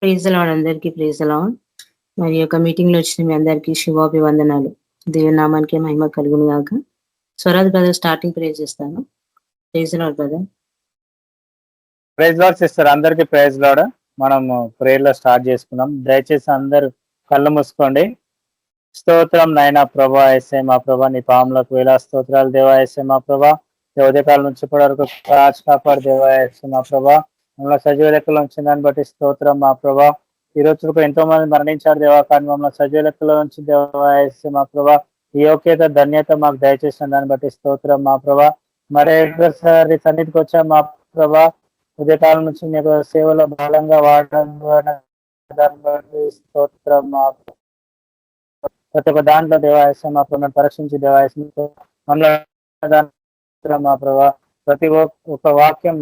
Praise lord, అందరికీ praise lord. మరి యొక్క మీటింగ్ లో వచ్చిన మీ అందరికీ శుభాభివందనాలు. దేవుని నామానికి మహిమ కలుగును గాక. స్వరాజ్ బ్రదర్ స్టార్టింగ్ ప్రేజ్ చేస్తాను. Praise Lord brother. Praise Lord sister, అందరికీ ప్రైజ్ లార్డ్. మనము ప్రేయర్ లో స్టార్ట్ చేసుకున్నాం. దయచేసి అందరూ కళ్ళు మూసుకోండి. స్తోత్రం నాయనా ప్రభా, ఎస్ఐ మా ప్రభా, నీ పాములకు వేలా స్తోత్రాలు దేవా. ఎస్ఐ మా ప్రభా, ఉదయకాలం నుంచి ఇప్పటి వరకు కాపాడు దేవా. ఎస్ఐ మా ప్రభా, మమ్మల్ని సజీవ లెక్కలో ఉంచిన దాన్ని బట్టి స్తోత్రం మా ప్రభా. ఈ రోజు ఎంతో మంది మరణించారు దేవా, కానీ మమ్మల్ని సజీవ లెక్కలో ఉంచి దేవా. ఎస్ఐ మా ప్రభా, ఈ యోగ్యత ధన్యత మాకు దయచేసిన దాన్ని బట్టి స్తోత్రం మా ప్రభా. మరొకసారి సన్నిధికి వచ్చాం మా ప్రభా. ఉదయకాలం నుంచి మీకు సేవలో బలంగా వాడడం దాన్ని బట్టి స్తోత్రం మా ప్రతి ఒక్క దాంట్లో దేవాయసం మా ప్రభావం పరీక్షించి దేవాయసం మా ప్రభావ ప్రతి ఒక్క వాక్యం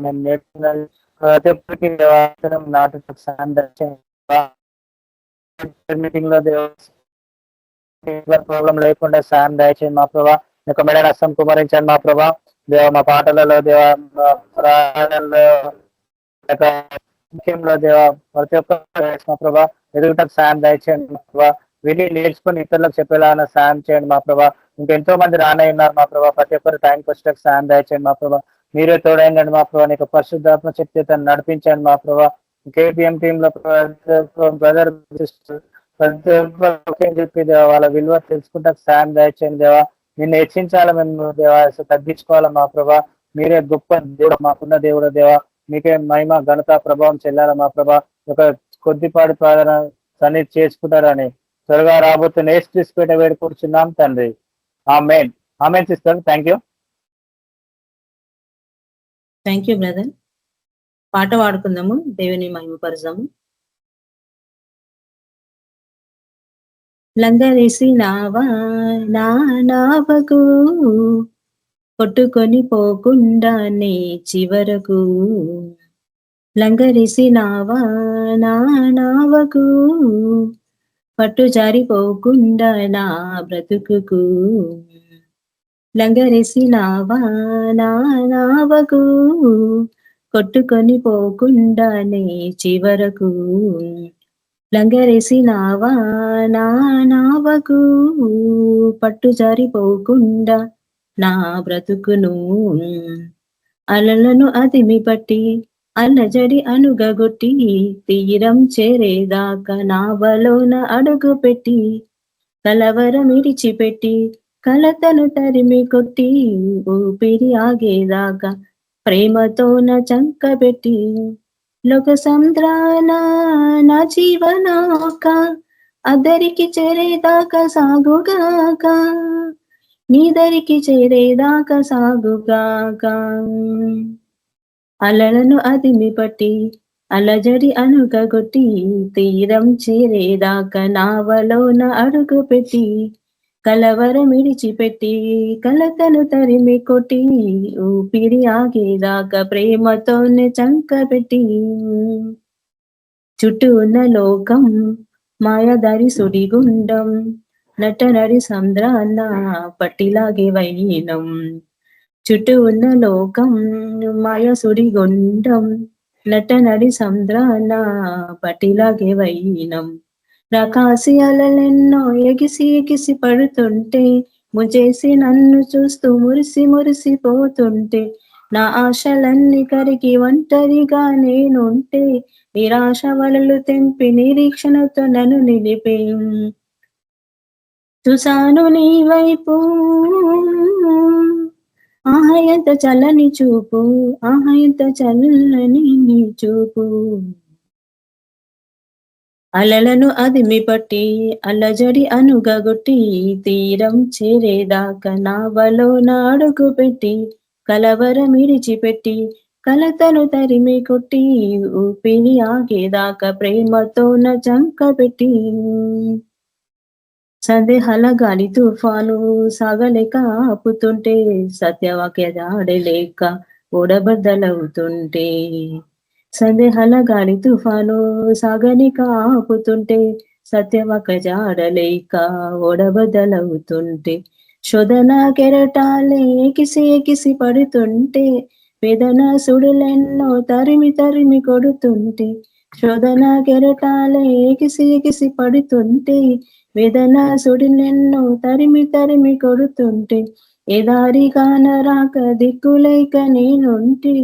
మేము నేర్చుకున్న ప్రతి ఒక్కరికి దేవాసనం నాటు మీటింగ్ లో ప్రాబ్లం లేకుండా సాయం దయచేయండి మా ప్రభా. ఒక మెడ రసం కుమరించండి మా ప్రభా. దేవ మా పాటలలో దేవ ప్రాణాలలో ముఖ్యంలో దేవ ప్రతి ఒక్క మా ప్రభా ఎదుగుటకు సాయం దయచేయండి మా ప్రభా. విని నేర్చుకుని ఇతరులకు చెప్పేలా సాయం చేయండి మా ప్రభా. ఇంకెంతో మంది రానయ్యున్నారు మా ప్రభా. ప్రతి ఒక్కరు టైంకి వచ్చేటకు సాయం దయచేయండి మా ప్రభా. మీరే తోడైందండి మా ప్రభా. నీకు పరిశుద్ధాత్మ శక్తి నడిపించండి మా ప్రభా. కేపీఎం టీమ్ లో బ్రదర్ చెప్పి దేవా వాళ్ళ విలువ తెలుసుకుంటా సాయం దయచేయండి దేవా. నిన్ను హెచ్చించాలా మేము దేవా, తగ్గించుకోవాలా మా ప్రభా. మీరే గొప్ప దేవుడు, మాకున్న దేవుడు దేవా. మీకే మహిమ ఘనత ప్రభావం చెల్లాలా మా ప్రభా. ఒక కొద్దిపాటి ప్రార్థన సన్నిధి చేసుకుంటారని త్వరగా రాబోతున్న ఏసుపేట వేడుకుంటున్నాం తండ్రి. Amen. Amen sister, thank you. Thank you brother. పాట పాడుకుందాము, దేవుని మహిమపరచాము. లంగరేసి నావా నా నావకు కొట్టుకొని పోకుండానే చివరకు, లంగరేసి నావా నా నావకు పట్టు జారిపోకుండా నా బ్రతుకుకు, లంగరేసి నావా నా నావకు కొట్టుకొని పోకుండానే చివరకు, లంగరేసి నావా నా నావకు పట్టు జారిపోకుండా నా బ్రతుకును, అలలను అదిమి పట్టి అల్లజడి అనుగగొట్టి తీరం చేరేదాకా నావలోన అడుగు పెట్టి కలవరం ఇడిచిపెట్టి కలతను తరిమి కొట్టి ఊపిరి ఆగేదాకా ప్రేమతోన చంకబెట్టి లోక సంద్రాన నా జీవనాక అద్దరికి చేరేదాకా సాగుగాక, నీదరికి చేరేదాకా సాగుగాక, అలలను అదిమి పట్టి అలజడి అనుగగొట్టి తీరం చేరేదాకా నావలోన అడుగు పెట్టి కలవరం ఇడిచిపెట్టి కలతను తరిమి కొట్టి ఊపిరి ఆగేదాకా ప్రేమతోనే చంకబెట్టి, చుట్టూ ఉన్న లోకం మాయదారి సుడిగుండం నటనడి సంద్రాన్న పట్టిలాగే వైనం, చుట్టూ ఉన్న లోకం మాయ సుడిగుండం నటనడి సంద్రాన్న పట్టిలాగే వైనం, రాకాసి అలలెన్నో ఎగిసి ఎగిసి పడుతుంటే ముంచేసి నన్ను చూస్తూ మురిసి మురిసిపోతుంటే నా ఆశలన్నీ కరిగి ఒంటరిగా నేనుంటే నిరాశ వలలు తెంపి నిరీక్షణతో నన్ను నిలిపే, చూసాను నీ వైపు ఆహా ఎంత చల్లని చూపు, ఆహా ఎంత చల్లని నీ చూపు, అలలను అదిమి పట్టి అల్లజడి అనుగగొట్టి తీరం చేరేదాకా నావలోన అడుగు పెట్టి కలవరం ఇడిచిపెట్టి కలతను తరిమి కొట్టి ఊపిరి ఆగేదాకా ప్రేమతోన చంకబెట్టి, సందేహాల గాలి తుఫాను సాగలేక ఆపుతుంటే సత్యవాక్య జాడలేక ఓడబద్దలవుతుంటే, సందేహాల గాలి తుఫాను సాగనిక ఆపుతుంటే సత్యవాక్య జాడలేక ఓడబద్దలవుతుంటే, శోధన కెరటాలే ఎకిసి ఎకిసి పడుతుంటే వేదన సుడులెన్నో తరిమి తరిమి కొడుతుంటే, శోధన కెరటాలే ఎగిసి ఎగిసి పడుతుంటే, వేదన సుడులెన్నో తరిమి తరిమి కొడుతుంటే, ఏ దారి కానరాక దిక్కులేక నేనుంటే,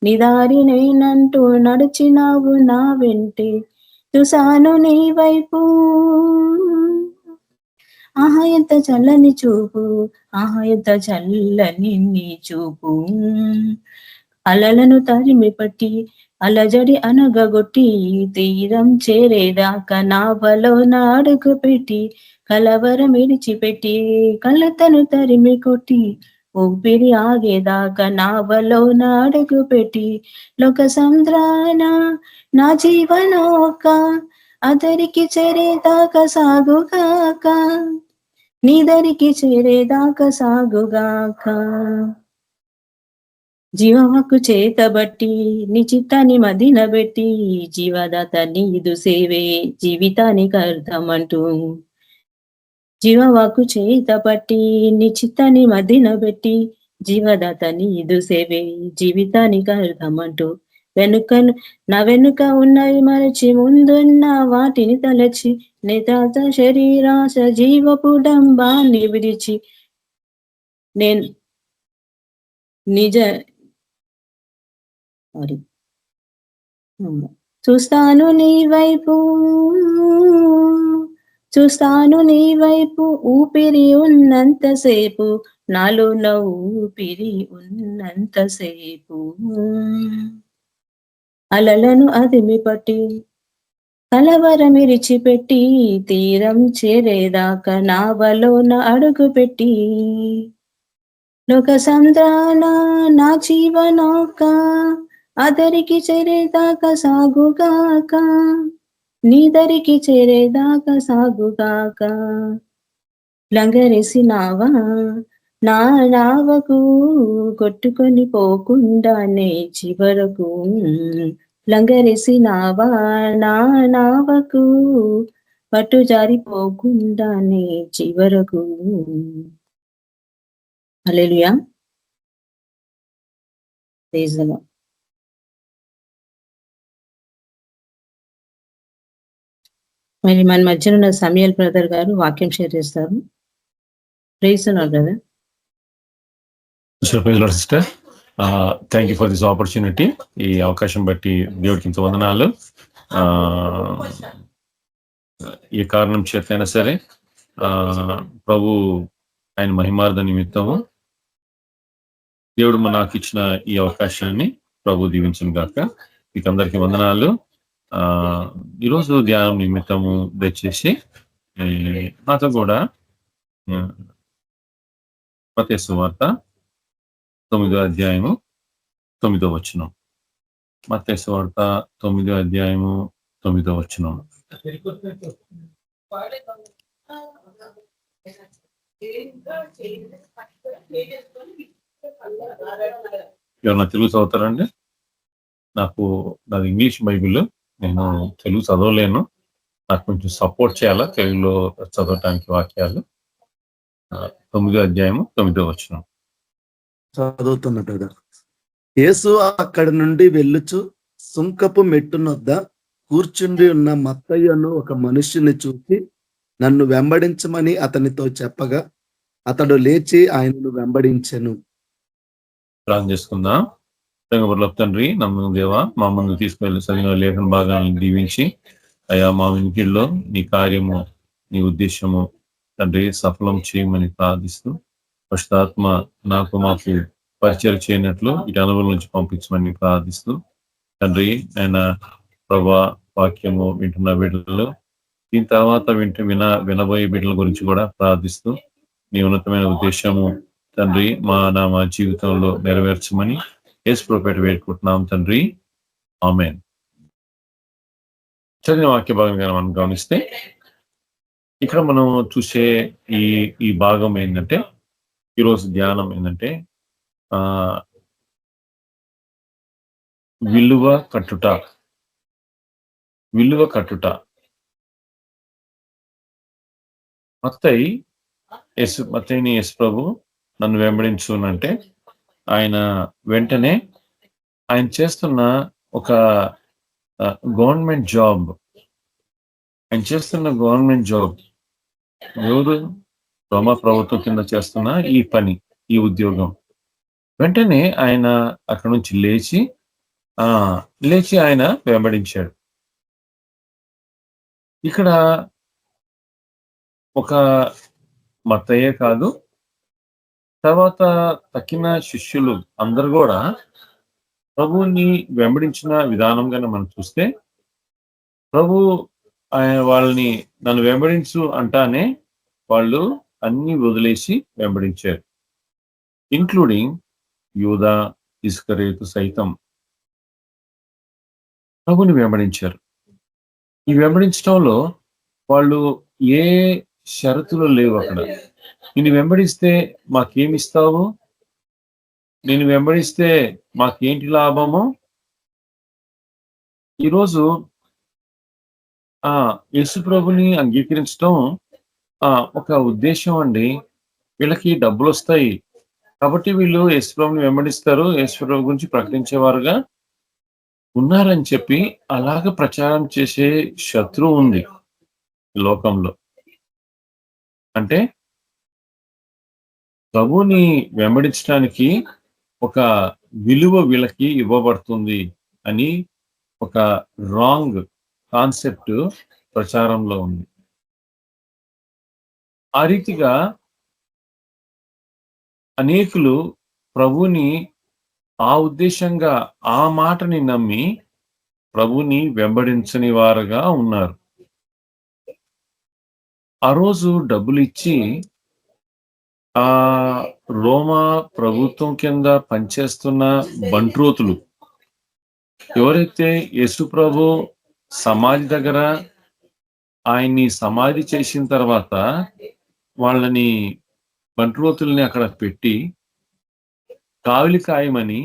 నిదారి నేనంటూ నడిచినావు నా వెంటే, చూసాను నీ వైపు ఆహా ఎంత చల్లని చూపు, ఆహా ఎంత చల్లని నీ చూపు, అలలను తరిమి పట్టి అలజడి అనగగొట్టి, తీరం చేరేదాకా నావలో అడుగు పెట్టి, కలవరం విడిచిపెట్టి కలతను తరిమి కొట్టి, ఊపిరి ఆగేదాకా నావలో అడుగు పెట్టి, లోక సంద్రాన నా జీవనోక అదరికి చేరేదాకా సాగుగాక, నీదరికి చేరేదాకా సాగుగాక. జీవహక్కు చేతబట్టి నీ చిత్తాన్ని మదినబెట్టి, జీవదాత నీదు సేవే జీవితానికి అర్థమంటూ, జీవవాకు చేతబట్టి నీ చిత్తాన్ని మదినబెట్టి, జీవదాత నీదు సేవే జీవితానికి అర్థమంటూ, నా వెనుక ఉన్నవి మరచి ముందున్న వాటిని తలచి, నేతాత శరీరాశ జీవపు డంబాన్ని విడిచి, నేను నిజ చూస్తాను నీ వైపు, చూస్తాను నీ వైపు, ఊపిరి ఉన్నంతసేపు నాలో ఊపిరి ఉన్నంతసేపు, అలలను అదిమి పట్టి కలవరమిరిచిపెట్టి, తీరం చేరేదాకా నావలోన అడుగు పెట్టి, లోక సంద్రాన నా జీవనోక అదరికి చేరేదాకా సాగుగాక, నీదరికి చేరేదాకా సాగుగాక. లంగరేసినావా నా నావకు, కొట్టుకొని పోకుండానే చివరకు, లంగరేసినావా నా నావకు, పట్టు జారిపోకుండానే చివరకు. హల్లెలూయా. Praise the Lord. మరి మన మధ్యన ఉన్న సమయల్ బ్రదర్ గారు వాక్యం షేర్ చేస్తారు. Praise the Lord brother. Praise Lord sister. Thank you for this opportunity. ఈ అవకాశం బట్టి దేవుడికి ఇంత వందనాలు. ఈ కారణం చేతైనా సరే ప్రభు ఆయన మహిమార్థ నిమిత్తము దేవుడు నాకు ఇచ్చిన ఈ అవకాశాన్ని ప్రభు దీవించును గాక. మీకు అందరికీ వందనాలు. ఈరోజు ధ్యానం నిమిత్తము దయచేసి నాతో కూడా మత్తయి సువార్త 9వ అధ్యాయము 9వ వచనం. మత్తయి సువార్త 9వ అధ్యాయము 9వ వచనం. ఎవరన్నా తెలుగు చదువుతారండి? నాది ఇంగ్లీష్ బైబిల్, నేను తెలుగు చదవలేను. నాకు కొంచెం సపోర్ట్ చేయాలా తెలుగులో చదవటానికి వాక్యాలు. 9వ అధ్యాయము 9వ వచనం చదువుతున్న బ్రదర్. యేసు అక్కడి నుండి వెళ్ళుచు సుంకపు మెట్టునొద్ద కూర్చుండి ఉన్న మత్తయ్యను ఒక మనుష్యుని చూసి నన్ను వెంబడించమని అతనితో చెప్పగా అతడు లేచి ఆయనను వెంబడించెను. ప్రార్థన చేసుకుందాం. తండ్రి, నమ్మకం దేవా, మా ముందు తీసుకెళ్లి చదివిన లేఖన భాగాలను దీవించి అయ్యా మా ఇంటిలో నీ కార్యము నీ ఉద్దేశము తండ్రి సఫలం చేయమని ప్రార్థిస్తూ, పరిశుద్ధాత్మ నాకు మాకు పరిచయం చేయనట్లు ఇటు అనుభవం నుంచి పంపించమని ప్రార్థిస్తూ తండ్రి, ఆయన ప్రభా వాక్యము వింటున్న బిడ్డలు, దీని తర్వాత వినబోయే బిడ్డల గురించి కూడా ప్రార్థిస్తూ నీ ఉన్నతమైన ఉద్దేశము తండ్రి మా జీవితంలో నెరవేర్చమని యేసు ప్రభుపేట వేడుకుంటున్నాం తండ్రి. ఆమేన్. చదివిన వాక్య భాగంగా మనం గమనిస్తే ఇక్కడ మనం చూసే ఈ భాగం ఏంటంటే, ఈరోజు ధ్యానం ఏంటంటే విలువ కట్టుట. మత్తయిని యేసు ప్రభు నన్ను వెంబడించునంటే ఆయన వెంటనే ఆయన చేస్తున్న ఒక గవర్నమెంట్ జాబ్. ఆయన చేస్తున్న గవర్నమెంట్ జాబ్ ఎవరు? రోమా ప్రభుత్వం కింద చేస్తున్న ఈ పని, ఈ ఉద్యోగం. వెంటనే ఆయన అక్కడ నుంచి లేచి ఆయన వెంబడించాడు. ఇక్కడ ఒక మత్తయ్యే కాదు, తర్వాత తక్కిన శిష్యులు అందరు కూడా ప్రభువుని వెంబడించిన విధానంగానే మనం చూస్తే, ప్రభు ఆయన వాళ్ళని నన్ను వెంబడించు అంటానే వాళ్ళు అన్ని వదిలేసి వెంబడించారు. ఇంక్లూడింగ్ యూదా ఇస్కరియోతు సైతం ప్రభుని వెంబడించారు. ఈ వెంబడించడంలో వాళ్ళు ఏ షరతులు లేవు అక్కడ. నిన్ను వెంబడిస్తే మాకేమిస్తావు, నిన్ను వెంబడిస్తే మాకేంటి లాభము. ఈరోజు యేసు ప్రభుని అంగీకరించడం ఒక ఉద్దేశం అండి. వీళ్ళకి డబ్బులు వస్తాయి కాబట్టి వీళ్ళు యేసు ప్రభుని వెంబడిస్తారు, యేసు ప్రభు గురించి ప్రకటించేవారుగా ఉన్నారని చెప్పి అలాగ ప్రచారం చేసే శత్రువు ఉంది లోకంలో. అంటే ప్రభుని వెంబడించడానికి ఒక విలువ వీళ్ళకి ఇవ్వబడుతుంది అని ఒక రాంగ్ కాన్సెప్ట్ ప్రచారంలో ఉంది. ఆ రీతిగా అనేకులు ప్రభుని ఆ ఉద్దేశంగా ఆ మాటని నమ్మి ప్రభుని వెంబడించని వారుగా ఉన్నారు. ఆ రోజు డబ్బులు ఇచ్చి రోమా ప్రభుత్వం కింద పనిచేస్తున్న బంట్రోతులు ఎవరైతే యేసు ప్రభు సమాధి దగ్గర ఆయన్ని సమాధి చేసిన తర్వాత వాళ్ళని బంట్రోతుల్ని అక్కడ పెట్టి కావిలి కాయమని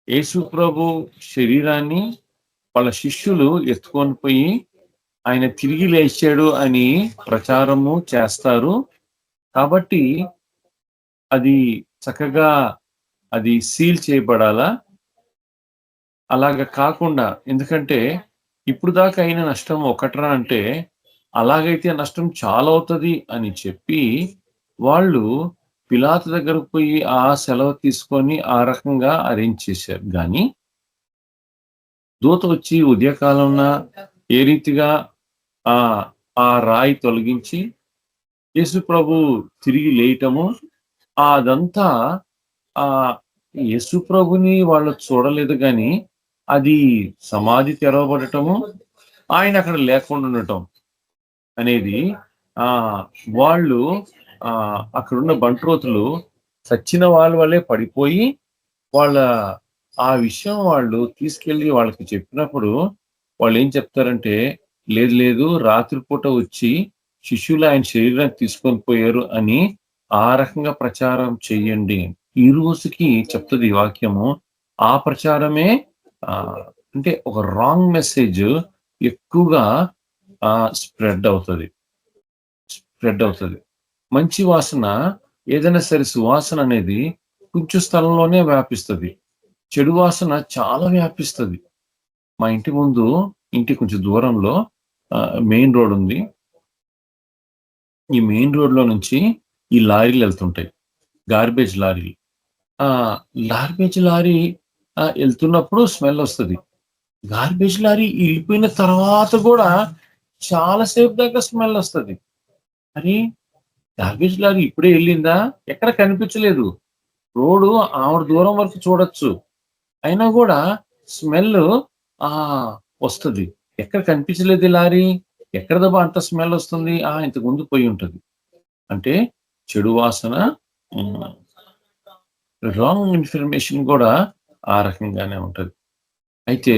యేసు ప్రభు శరీరాన్ని వాళ్ళ శిష్యులు ఎత్తుకొని పోయి ఆయన తిరిగి లేచాడు అని ప్రచారము చేస్తారు. కాబట్టి అది చక్కగా అది సీల్ చేయబడాలా. అలాగ కాకుండా, ఎందుకంటే ఇప్పుడు దాకా అయిన నష్టం ఒకట్రా అంటే అలాగైతే నష్టం చాలా అవుతుంది అని చెప్పి వాళ్ళు పిలాతు దగ్గరకు పోయి ఆ సెలవు తీసుకొని ఆ రకంగా అరేంజ్ చేశారు. కానీ దూత వచ్చి ఉదయకాలంలో ఏ రీతిగా ఆ రాయి తొలగించి యేసు ప్రభు తిరిగి లేయటము, అదంతా యేసు ప్రభుని వాళ్ళు చూడలేదు. కానీ అది సమాధి తెరవబడటము, ఆయన అక్కడ లేకుండా ఉండటం అనేది వాళ్ళు అక్కడున్న బంట్రోతులు చచ్చిన వాళ్ళ వల్లే పడిపోయి వాళ్ళ ఆ విషయం వాళ్ళు తీసుకెళ్ళి వాళ్ళకి చెప్పినప్పుడు వాళ్ళు ఏం చెప్తారంటే, లేదు లేదు రాత్రిపూట వచ్చి శిష్యులు ఆయన శరీరాన్ని తీసుకొని పోయారు అని ఆ రకంగా ప్రచారం చెయ్యండి. ఈ రోజుకి చెప్తుంది ఈ వాక్యము. ఆ ప్రచారమే అంటే ఒక రాంగ్ మెసేజ్ ఎక్కువగా స్ప్రెడ్ అవుతుంది. మంచి వాసన ఏదైనా సరే సువాసన అనేది కొంచెం స్థలంలోనే వ్యాపిస్తుంది, చెడు వాసన చాలా వ్యాపిస్తుంది. మా ఇంటి ముందు, ఇంటి కొంచెం దూరంలో మెయిన్ రోడ్ ఉంది. ఈ మెయిన్ రోడ్ లో నుంచి ఈ లారీలు వెళ్తుంటాయి, గార్బేజ్ లారీలు. గార్బేజ్ లారీ వెళ్తున్నప్పుడు స్మెల్ వస్తుంది. గార్బేజ్ లారీ వెళ్ళిపోయిన తర్వాత కూడా చాలాసేపు దాకా స్మెల్ వస్తుంది. అని గార్బేజ్ లారీ ఇప్పుడే వెళ్ళిందా, ఎక్కడ కనిపించలేదు, రోడ్డు ఆవిడ దూరం వరకు చూడొచ్చు, అయినా కూడా స్మెల్ వస్తుంది. ఎక్కడ కనిపించలేదు లారీ, ఎక్కడ దబ్బా అంత స్మెల్ వస్తుంది, ఇంతకు ముందు పోయి ఉంటుంది. అంటే చెడు వాసన, రాంగ్ ఇన్ఫర్మేషన్ కూడా ఆ రకంగానే ఉంటది. అయితే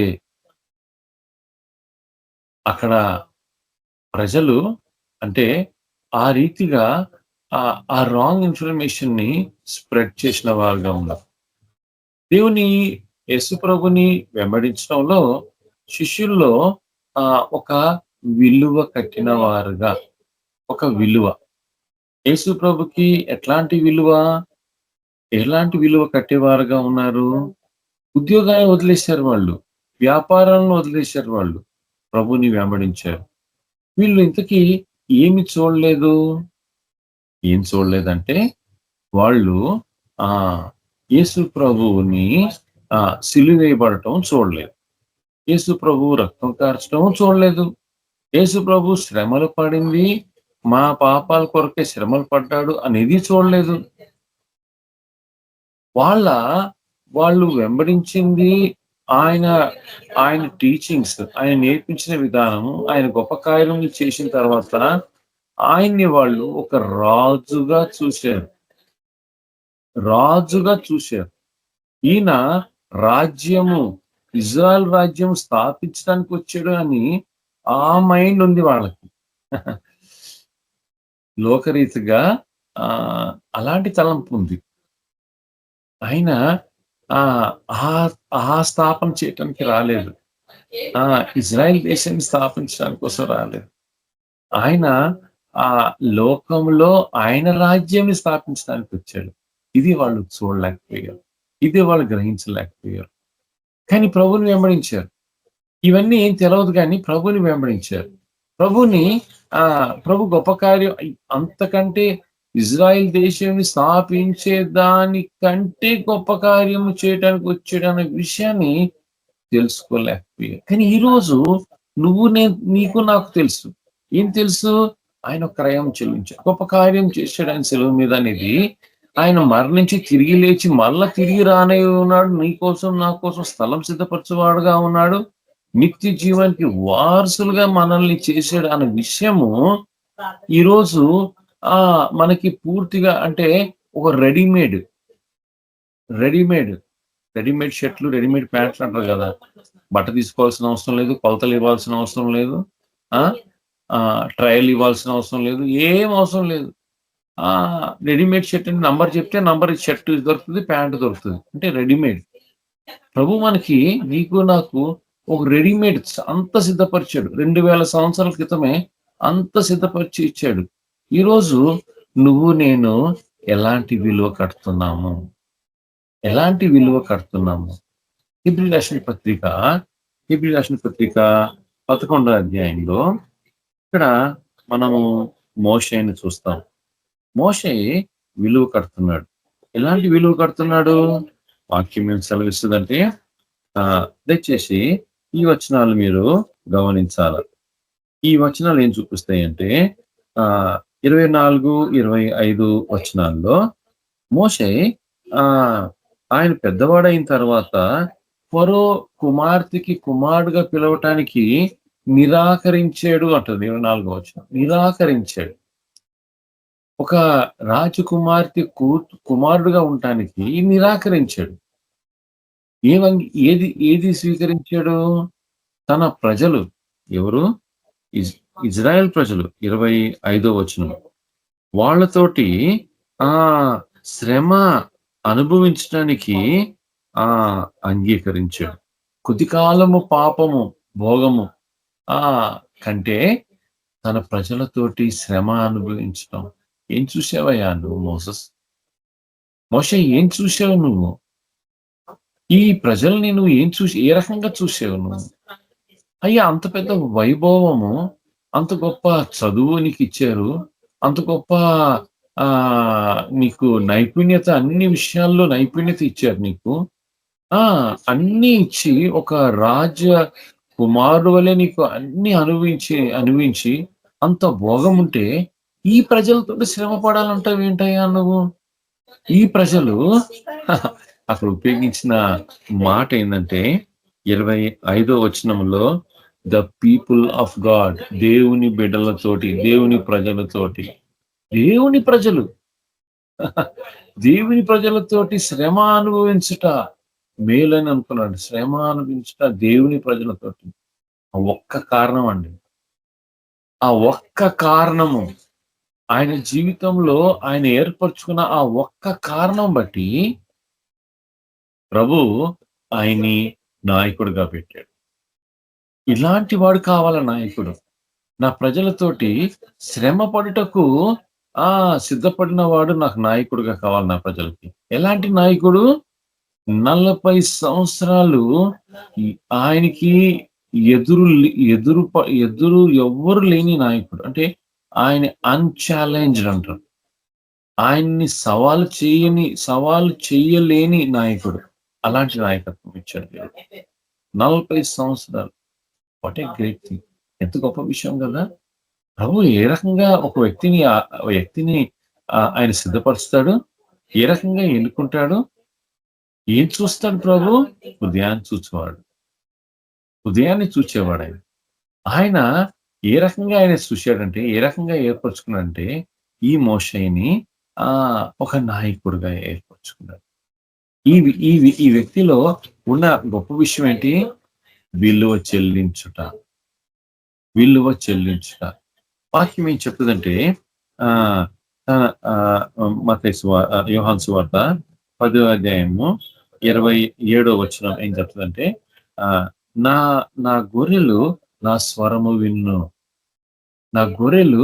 అక్కడ ప్రజలు అంటే ఆ రీతిగా ఆ రాంగ్ ఇన్ఫర్మేషన్ ని స్ప్రెడ్ చేసిన వారుగా ఉన్నారు. దేవుని యేసు ప్రభుని వెంబడించడంలో శిష్యుల్లో ఒక విలువ కట్టిన వారుగా, ఒక విలువ, యేసు ప్రభుకి ఎలాంటి విలువ కట్టేవారుగా ఉన్నారు. ఉద్యోగాన్ని వదిలేశారు వాళ్ళు, వ్యాపారాలను వదిలేశారు వాళ్ళు, ప్రభుని వెంబడించారు. వీళ్ళు ఇంతకీ ఏమి చూడలేదు? ఏం చూడలేదంటే వాళ్ళు ఆ యేసు ప్రభువుని సిలువేయబడటం చూడలేదు. యేసు ప్రభువు రక్తం కార్చడం చూడలేదు. యేసు ప్రభు శ్రమలు పడింది, మా పాపాల కొరకే శ్రమలు పడ్డాడు అనేది చూడలేదు. వాళ్ళు వెంబడించింది ఆయన టీచింగ్స్, ఆయన నేర్పించిన విధానము, ఆయన గొప్ప కార్యములు చేసిన తర్వాత ఆయన్ని వాళ్ళు ఒక రాజుగా చూశారు. ఈయన రాజ్యము, ఇజ్రాయెల్ రాజ్యం స్థాపించడానికి వచ్చాడు అని ఆ మైండ్ ఉంది వాళ్ళకి. లోకరీతిగా అలాంటి తలంపు ఉంది. ఆయన ఆ స్థాపన చేయటానికి రాలేదు. ఇజ్రాయెల్ దేశాన్ని స్థాపించడానికి కోసం రాలేదు. ఆయన ఆ లోకంలో ఆయన రాజ్యాన్ని స్థాపించడానికి వచ్చాడు. ఇది వాళ్ళు చూడలేకపోయారు, ఇది వాళ్ళు గ్రహించలేకపోయారు. కానీ ప్రభుని వెంబడించారు. ఇవన్నీ ఏం తెలియదు కానీ ప్రభుని వెంబడించారు. ప్రభు గొప్ప కార్యం అంతకంటే ఇజ్రాయెల్ దేశాన్ని స్థాపించే దానికంటే గొప్ప కార్యము చేయడానికి వచ్చాడనే విషయాన్ని తెలుసుకోలేకపోయారు. కానీ ఈరోజు నీకు నాకు తెలుసు. ఏం తెలుసు? ఆయన క్రయం చెల్లించాడు, గొప్ప కార్యం చేశాడు ఆయన సెలవు మీద అనేది. ఆయన మరణించి తిరిగి లేచి మళ్ళా తిరిగి రానే ఉన్నాడు. నీ కోసం నా కోసం స్థలం సిద్ధపరచువాడుగా ఉన్నాడు. నిత్య జీవానికి వారసులుగా మనల్ని చేశాడు అనే విషయము ఈరోజు మనకి పూర్తిగా, అంటే ఒక రెడీమేడ్ షర్ట్లు, రెడీమేడ్ ప్యాంట్లు అంటారు కదా. బట్ట తీసుకోవాల్సిన అవసరం లేదు, కొలతలు ఇవ్వాల్సిన అవసరం లేదు, ట్రయల్ ఇవ్వాల్సిన అవసరం లేదు, ఏం అవసరం లేదు. రెడీమేడ్ షర్ట్ అంటే నంబర్ చెప్తే నంబర్ షర్ట్ దొరుకుతుంది, ప్యాంటు దొరుకుతుంది, అంటే రెడీమేడ్. ప్రభు మనకి, నీకు నాకు ఒక రెడీమేడ్ అంత సిద్ధపరిచాడు. 2000 సంవత్సరాల క్రితమే అంత సిద్ధపరిచి ఇచ్చాడు. ఈరోజు నువ్వు నేను ఎలాంటి విలువ కడుతున్నాము? హెబ్రీ రాసిన పత్రిక 11వ అధ్యాయంలో ఇక్కడ మనము మోషేని చూస్తాం. మోషే విలువ కడుతున్నాడు. ఎలాంటి విలువ కడుతున్నాడు? వాక్యం ఏం సెలవిస్తుందంటే, దయచేసి ఈ వచనాలు మీరు గమనించాలి. ఈ వచనాలు ఏం చూపిస్తాయంటే 24, 25 వచనాల్లో మోషే ఆయన పెద్దవాడైన తర్వాత ఫరో కుమార్తెకి కుమారుడుగా పిలవటానికి నిరాకరించాడు అంటుంది 24వ వచనం. నిరాకరించాడు. ఒక రాజకుమార్తె కుమారుడుగా ఉండటానికి నిరాకరించాడు. ఏది స్వీకరించాడు? తన ప్రజలు ఎవరు? ఇజ్రాయెల్ ప్రజలు. 25వ వచనం. వాళ్ళతోటి శ్రమ అనుభవించడానికి అంగీకరించాడు. కొద్ది కాలము పాపము భోగము కంటే తన ప్రజలతోటి శ్రమ అనుభవించడం. ఏం చూసావయ్యా నువ్వు మోషే? ఏం చూసావు నువ్వు? ఈ ప్రజల్ని నువ్వు ఏ రకంగా చూసావు నువ్వు? అయ్యా, అంత పెద్ద వైభవము, అంత గొప్ప చదువు నీకు ఇచ్చారు, అంత గొప్ప నీకు నైపుణ్యత, అన్ని విషయాల్లో నైపుణ్యత ఇచ్చారు నీకు. అన్ని ఇచ్చి ఒక రాజ కుమారుడు వలె నీకు అన్ని అనుభవించి అంత భోగం ఉంటే ఈ ప్రజలతో శ్రమ పడాలంటావు ఏంటయ్యా నువ్వు? ఈ ప్రజలు అక్కడ ఉపయోగించిన మాట ఏంటంటే 25వ వచనంలో ద పీపుల్ ఆఫ్ గాడ్, దేవుని బిడ్డలతోటి, దేవుని ప్రజలతోటి, దేవుని ప్రజలతోటి శ్రమ అనుభవించుట మేలని అనుకున్నాడు. శ్రమ అనుభవించుట దేవుని ప్రజలతోటి. ఆ ఒక్క కారణం అండి, ఆ ఒక్క కారణము, ఆయన జీవితంలో ఆయన ఏర్పరచుకున్న ఆ ఒక్క కారణం బట్టి ప్రభు ఆయన్ని నాయకుడిగా పెట్టాడు. ఇలాంటి వాడు కావాల నాయకుడు. నా ప్రజలతోటి శ్రమ పడుటకు సిద్ధపడిన వాడు నాకు నాయకుడిగా కావాలి నా ప్రజలకి. ఎలాంటి నాయకుడు? 40 సంవత్సరాలు ఆయనకి ఎదురు ఎదురు ఎవ్వరు లేని నాయకుడు. అంటే ఆయన అన్ఛాలెంజ్డ్ అంటారు. ఆయన్ని సవాలు చేయలేని నాయకుడు. అలాంటి నాయకత్వం ఇచ్చాడు దేవుడు. 40 సంవత్సరాలు. What a great thing. ఎంత గొప్ప విషయం కదా! ప్రభు ఏ రకంగా ఒక వ్యక్తిని ఆయన సిద్ధపరుస్తాడు, ఏ రకంగా ఎన్నుకుంటాడు, ఏం చూస్తాడు ప్రభు? హృదయాన్ని చూచేవాడు. హృదయాన్ని చూచేవాడు ఆయన. ఆయన ఏ రకంగా ఆయన చూశాడంటే, ఏ రకంగా ఏర్పరచుకున్నాడంటే, ఈ మోషేని ఒక నాయకుడిగా ఏర్పరచుకున్నాడు. ఈ వ్యక్తిలో ఉన్న గొప్ప విషయం ఏంటి? విలువ చెల్లించుట. వాక్యం ఏం చెప్తుందంటే యోహాను సువార్త 10వ అధ్యాయము 27వ వచనం ఏం చెప్తుందంటే నా గొర్రెలు నా స్వరము విన్ను. నా గొర్రెలు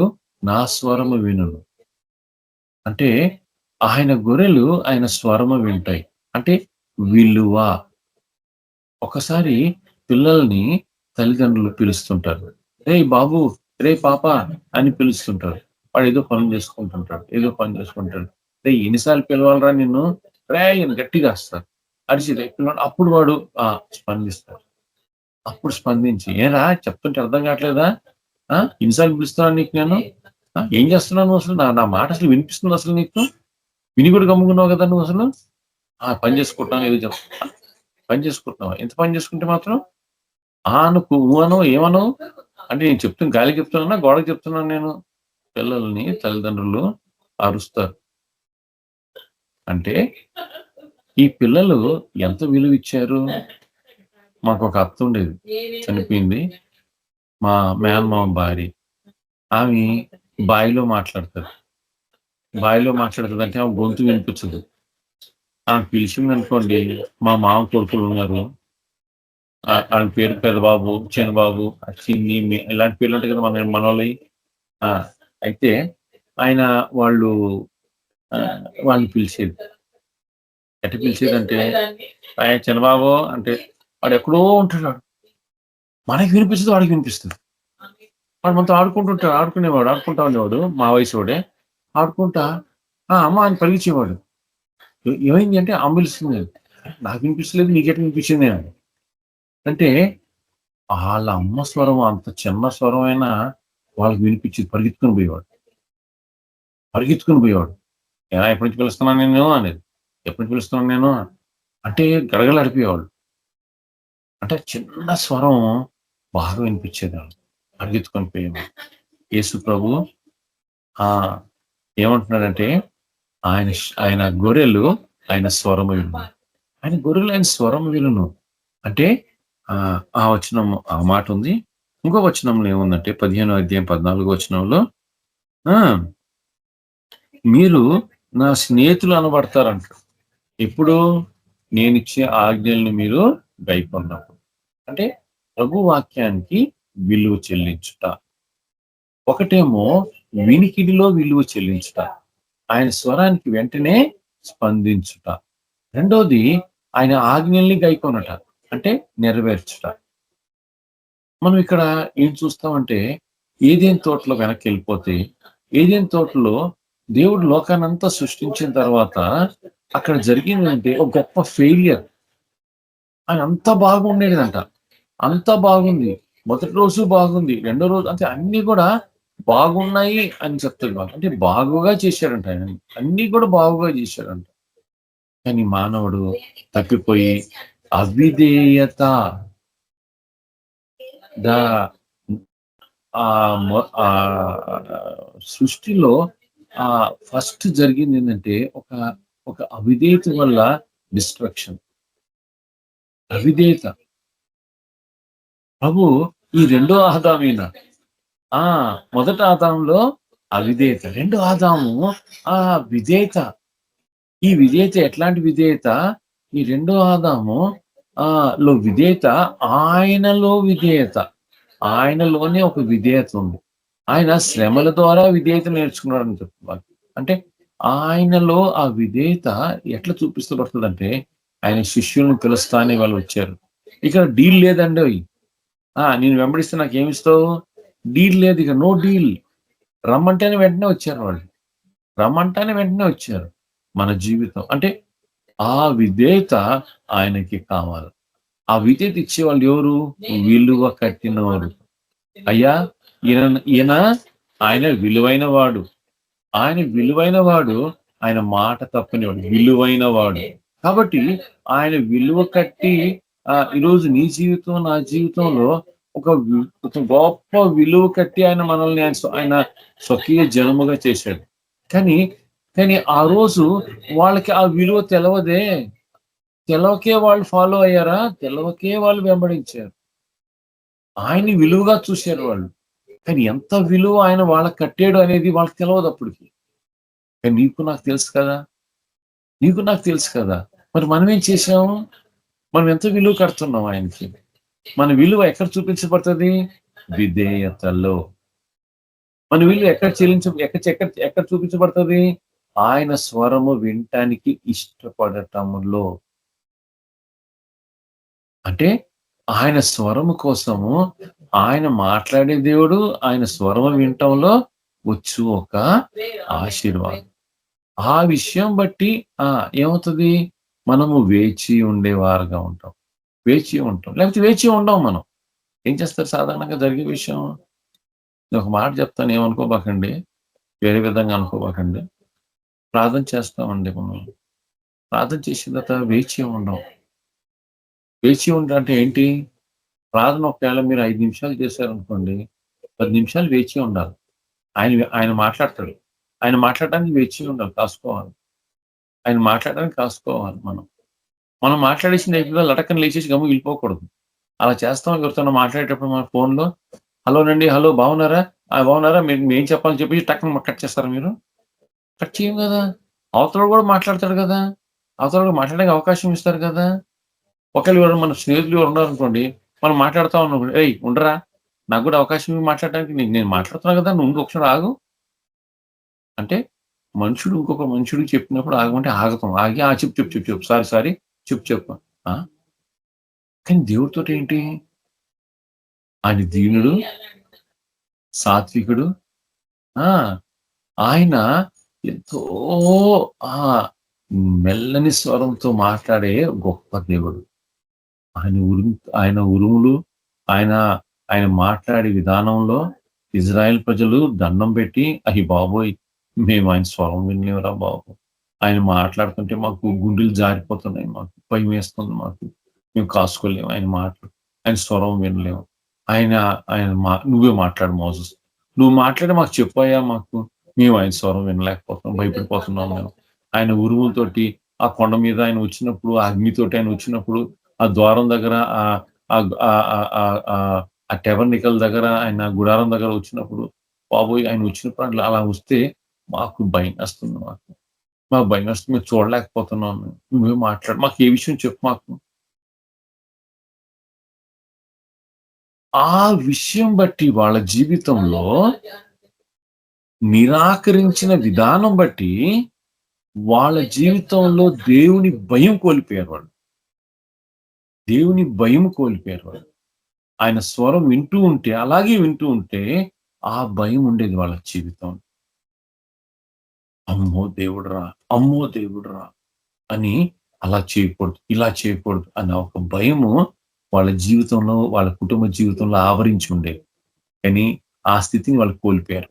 నా స్వరము వినును. అంటే ఆయన గొర్రెలు ఆయన స్వరము వింటాయి. అంటే విలువ. ఒకసారి పిల్లల్ని తల్లిదండ్రులు పిలుస్తుంటారు. రే బాబు, రే పాప అని పిలుస్తుంటారు. వాడు ఏదో పని చేసుకుంటుంటాడు. రే ఎన్నిసార్లు పిలవాలరా నిన్ను, రే అని గట్టిగా వస్తారు. అరిచి పిల్లవాడు. అప్పుడు వాడు స్పందిస్తాడు. అప్పుడు స్పందించి, ఏరా చెప్తుంటే అర్థం కావట్లేదా? ఎన్నిసార్లు పిలుస్తున్నాను నీకు నేను? ఏం చేస్తున్నాను అసలు? నా మాట అసలు వినిపిస్తుంది అసలు నీకు? విని కూడా గమ్ముకున్నావు కదా నువ్వు అసలు? పని చేసుకుంటున్నావు, ఏదో చెప్తా పని చేసుకుంటున్నావు. ఎంత పని చేసుకుంటే మాత్రం నువ్వు ఏమనో అంటే నేను చెప్తున్నా, గాలికి చెప్తున్నా, గోడకి చెప్తున్నాను నేను. పిల్లల్ని తల్లిదండ్రులు అరుస్తారు. అంటే ఈ పిల్లలు ఎంత విలువ ఇచ్చారు? మాకు ఒక అత్త ఉండేది, చనిపోయింది. మా మేనమామ భార్య. ఆమె బాయిలో మాట్లాడుతుంది అంటే ఆమె గొంతు వినిపించదు. ఆమె పిలిచింది అనుకోండి, మా మామ కొడుకులు ఉన్నారు, ఆయన పేరు పెద్దబాబు, చిన్నబాబు, చిన్ని, ఇలాంటి పేర్లు ఉంటాయి కదా మన మనోళ్ళవి. అయితే ఆయన వాళ్ళని పిలిచేది. ఎట్ట పిలిచేదంటే, ఆయన చిన్నబాబు అంటే వాడు ఎక్కడో ఉంటాడు. మనకి వినిపిస్తుంది, వాడికి వినిపిస్తుంది. వాడు మనతో ఆడుకుంటా ఉండేవాడు, మా వయసు వాడే. ఆడుకుంటా అమ్మ అని పలికించేవాడు. ఏమైంది అంటే అమ్మ పిలుస్తుంది. నాకు వినిపిస్తలేదు, నీకెట్లా వినిపించింది అని. అంటే వాళ్ళ అమ్మ స్వరం అంత చిన్న స్వరం అయినా వాళ్ళకి వినిపించింది. పరిగెత్తుకుని పోయేవాడు. ఎలా ఎప్పటి నుంచి పిలుస్తున్నాను నేను అనేది, ఎప్పటి నుంచి పిలుస్తున్నాను నేను అంటే గడగలు అడిపేవాళ్ళు. అంటే చిన్న స్వరం బాగా వినిపించేది. వాళ్ళు పరిగెత్తుకొని పోయేవాడు. యేసు ప్రభు ఏమంటున్నాడంటే ఆయన గొర్రెలు ఆయన స్వరము విను. ఆయన గొర్రెలు ఆయన స్వరము వినును అంటే ఆ వచనం ఆ మాట ఉంది. ఇంకో వచనంలో ఏముందంటే 15వ అధ్యాయం 14వ వచనంలో మీరు నా స్నేహితులు అనబడతారంటారు. ఎప్పుడు? నేనిచ్చే ఆజ్ఞలను మీరు గైకొన్నప్పుడు. అంటే ప్రభు వాక్యానికి విలువ చెల్లించుట. ఒకటేమో వినికిడిలో విలువ చెల్లించుట, ఆయన స్వరానికి వెంటనే స్పందించుట. రెండోది ఆయన ఆజ్ఞల్ని గైకొనట, అంటే నెరవేర్చుట. మనం ఇక్కడ ఏం చూస్తామంటే, ఏదైనా తోటలో వెనక్కి వెళ్ళిపోతే, ఏదైనా తోటలో దేవుడు లోకానంతా సృష్టించిన తర్వాత అక్కడ జరిగిందంటే ఒక గొప్ప ఫెయిలియర్. ఆయన అంతా బాగుండేదంట, అంతా బాగుంది. మొదటి రోజు బాగుంది, రెండో రోజు అంటే అన్ని కూడా బాగున్నాయి అని చెప్తాడు. అంటే బాగుగా చేశాడంట ఆయన, అన్ని కూడా బాగుగా చేశాడంట. కానీ మానవుడు తప్పిపోయి అవిధేయత సృష్టిలో ఫస్ట్ జరిగింది ఏంటంటే ఒక అవిధేయత వల్ల డిస్ట్రక్షన్. అవిధేయత. ప్రభు ఈ రెండో ఆదామైనా మొదటి ఆదాంలో అవిధేయత, రెండో ఆదాము విధేయత. ఈ విధేయత ఎట్లాంటి విధేయత? ఈ రెండో ఆదాము లో విధేయత, ఆయనలో విధేయత, ఆయనలోనే ఒక విధేయత ఉంది. ఆయన శ్రమల ద్వారా విధేయత నేర్చుకున్నాడు అని చెప్తున్నారు. అంటే ఆయనలో ఆ విధేయత ఎట్లా చూపిస్తబడుతుందంటే, ఆయన శిష్యులను పిలుస్తా అని వాళ్ళు వచ్చారు. ఇక్కడ డీల్ లేదండి. నేను వెంబడిస్తే నాకు ఏమిస్తావు? డీల్ లేదు, ఇక నో డీల్. రమ్మంటేనే వెంటనే వచ్చారు వాళ్ళు. రమ్మంటేనే వెంటనే వచ్చారు. మన జీవితం అంటే ఆ విధేయత ఆయనకి కావాలి. ఆ విధేయత ఇచ్చేవాళ్ళు ఎవరు? విలువ కట్టినవాడు. అయ్యా ఈయన ఆయన విలువైన వాడు, ఆయన విలువైన వాడు, ఆయన మాట తప్పనివాడు, విలువైన వాడు. కాబట్టి ఆయన విలువ కట్టి ఈరోజు నీ జీవితం నా జీవితంలో ఒక గొప్ప విలువ కట్టి ఆయన మనల్ని ఆయన స్వకీయ జనముగా చేశాడు. కానీ ఆ రోజు వాళ్ళకి ఆ విలువ తెలవకే వాళ్ళు ఫాలో అయ్యారా? తెలవకే వాళ్ళు వెంబడించారు. ఆయన్ని విలువగా చూశారు వాళ్ళు. కానీ ఎంత విలువ ఆయన వాళ్ళకి కట్టాడు అనేది వాళ్ళకి తెలియదు అప్పటికి. కానీ నీకు నాకు తెలుసు కదా. మరి మనం ఏం చేసాము? మనం ఎంత విలువ కడుతున్నాం ఆయనకి? మన విలువ ఎక్కడ చూపించబడుతుంది? విధేయతలో. మన విలువ ఎక్కడ చూపించబడుతుంది? ఆయన స్వరము వినటానికి ఇష్టపడటములో. అంటే ఆయన స్వరము కోసము, ఆయన మాట్లాడే దేవుడు ఆయన స్వరము వినటంలో వచ్చు ఒక ఆశీర్వాదం. ఆ విషయం బట్టి ఏమవుతుంది? మనము వేచి ఉండేవారుగా ఉంటాం. లేకపోతే వేచి ఉండం. మనం ఏం చేస్తారు? సాధారణంగా జరిగే విషయం, నేను ఒక మాట చెప్తాను, ఏమనుకోబాకండి, వేరే విధంగా అనుకోబాకండి. ప్రార్థన చేస్తామండి మనం. ప్రార్థన చేసిన తర్వాత వేచి ఉండం. వేచి అంటే ఏంటి? ప్రార్థన ఒకవేళ మీరు 5 నిమిషాలు చేశారనుకోండి, 10 నిమిషాలు వేచి ఉండాలి. ఆయన మాట్లాడతాడు. ఆయన మాట్లాడడానికి వేచి ఉండాలి, కాసుకోవాలి. ఆయన మాట్లాడడానికి కాసుకోవాలి. మనం మాట్లాడేసిన అయిపోయి లటక్కని లేచేసి గమ్ము వెళ్ళిపోకూడదు. అలా చేస్తాం. ఎవరితో మాట్లాడేటప్పుడు మన ఫోన్లో హలోనండి, హలో బాగున్నారా, బాగున్నారా, మీరు ఏం చెప్పాలని చెప్పి టక్కన కట్ చేస్తారా? మీరు కట్ చేయం కదా. అవతల కూడా మాట్లాడతాడు కదా, అవతల కూడా మాట్లాడడానికి అవకాశం ఇస్తారు కదా. ఒకవేళ మన స్నేహితులు ఎవరు ఉన్నారనుకోండి, మనం మాట్లాడుతూ ఉన్నాం, ఏయ్ ఉండరా, నాకు కూడా అవకాశం మాట్లాడడానికి, నేను మాట్లాడుతున్నా కదా, నువ్వు ఒకసారి ఆగు అంటే మనుషుడు ఇంకొక మనుషుడికి చెప్పినప్పుడు ఆగమంటే ఆగుతాం. ఆగి చెప్పు సారీ చెప్పు. కానీ దేవుడితో ఏంటి? ఆయన దీనుడు, సాత్వికుడు, ఆయన ఎంతో మెల్లని స్వరంతో మాట్లాడే గొప్ప దేవుడు. ఆయన ఉరుములు, ఆయన మాట్లాడే విధానంలో ఇజ్రాయెల్ ప్రజలు దండం పెట్టి, అయ్యి బాబోయ్, మేము ఆయన స్వరం వినలేవురా బాబు, ఆయన మాట్లాడుతుంటే మాకు గుండెలు జారిపోతున్నాయి, మాకు భయం వేస్తుంది, మేము కాసుకోలేము ఆయన మాటలు, ఆయన స్వరం వినలేము. నువ్వే మాట్లాడు మోసెస్, నువ్వు మాట్లాడి మాకు చెప్పాయా, మేము ఆయన స్వరం వినలేకపోతున్నాం, భయపడిపోతున్నాం మేము. ఆయన ఉరుములతోటి ఆ కొండ మీద ఆయన వచ్చినప్పుడు, ఆ అగ్నితోటి ఆయన వచ్చినప్పుడు, ఆ ద్వారం దగ్గర, ఆ టెబర్నికల్ దగ్గర, ఆయన గుడారం దగ్గర వచ్చినప్పుడు, బాబోయ్ ఆయన వచ్చినప్పుడు అలా వస్తే మాకు భయం వస్తుంది, మాకు భయం వస్తుంది, మేము చూడలేకపోతున్నాం. నువ్వే మాట్లాడు, మాకు ఏ విషయం చెప్పు మాకు. ఆ విషయం బట్టి వాళ్ళ జీవితంలో నిరాకరించిన విధానం బట్టి వాళ్ళ జీవితంలో దేవుని భయం కోల్పోయారు వాళ్ళు. ఆయన స్వరం అలాగే వింటూ ఉంటే ఆ భయం ఉండేది వాళ్ళ జీవితం. అమ్మో దేవుడురా అని అలా చేయకూడదు, ఇలా చేయకూడదు అన్న ఒక భయము వాళ్ళ జీవితంలో, వాళ్ళ కుటుంబ జీవితంలో ఆవరించి ఉండేది. కానీ ఆ స్థితిని వాళ్ళు కోల్పోయారు.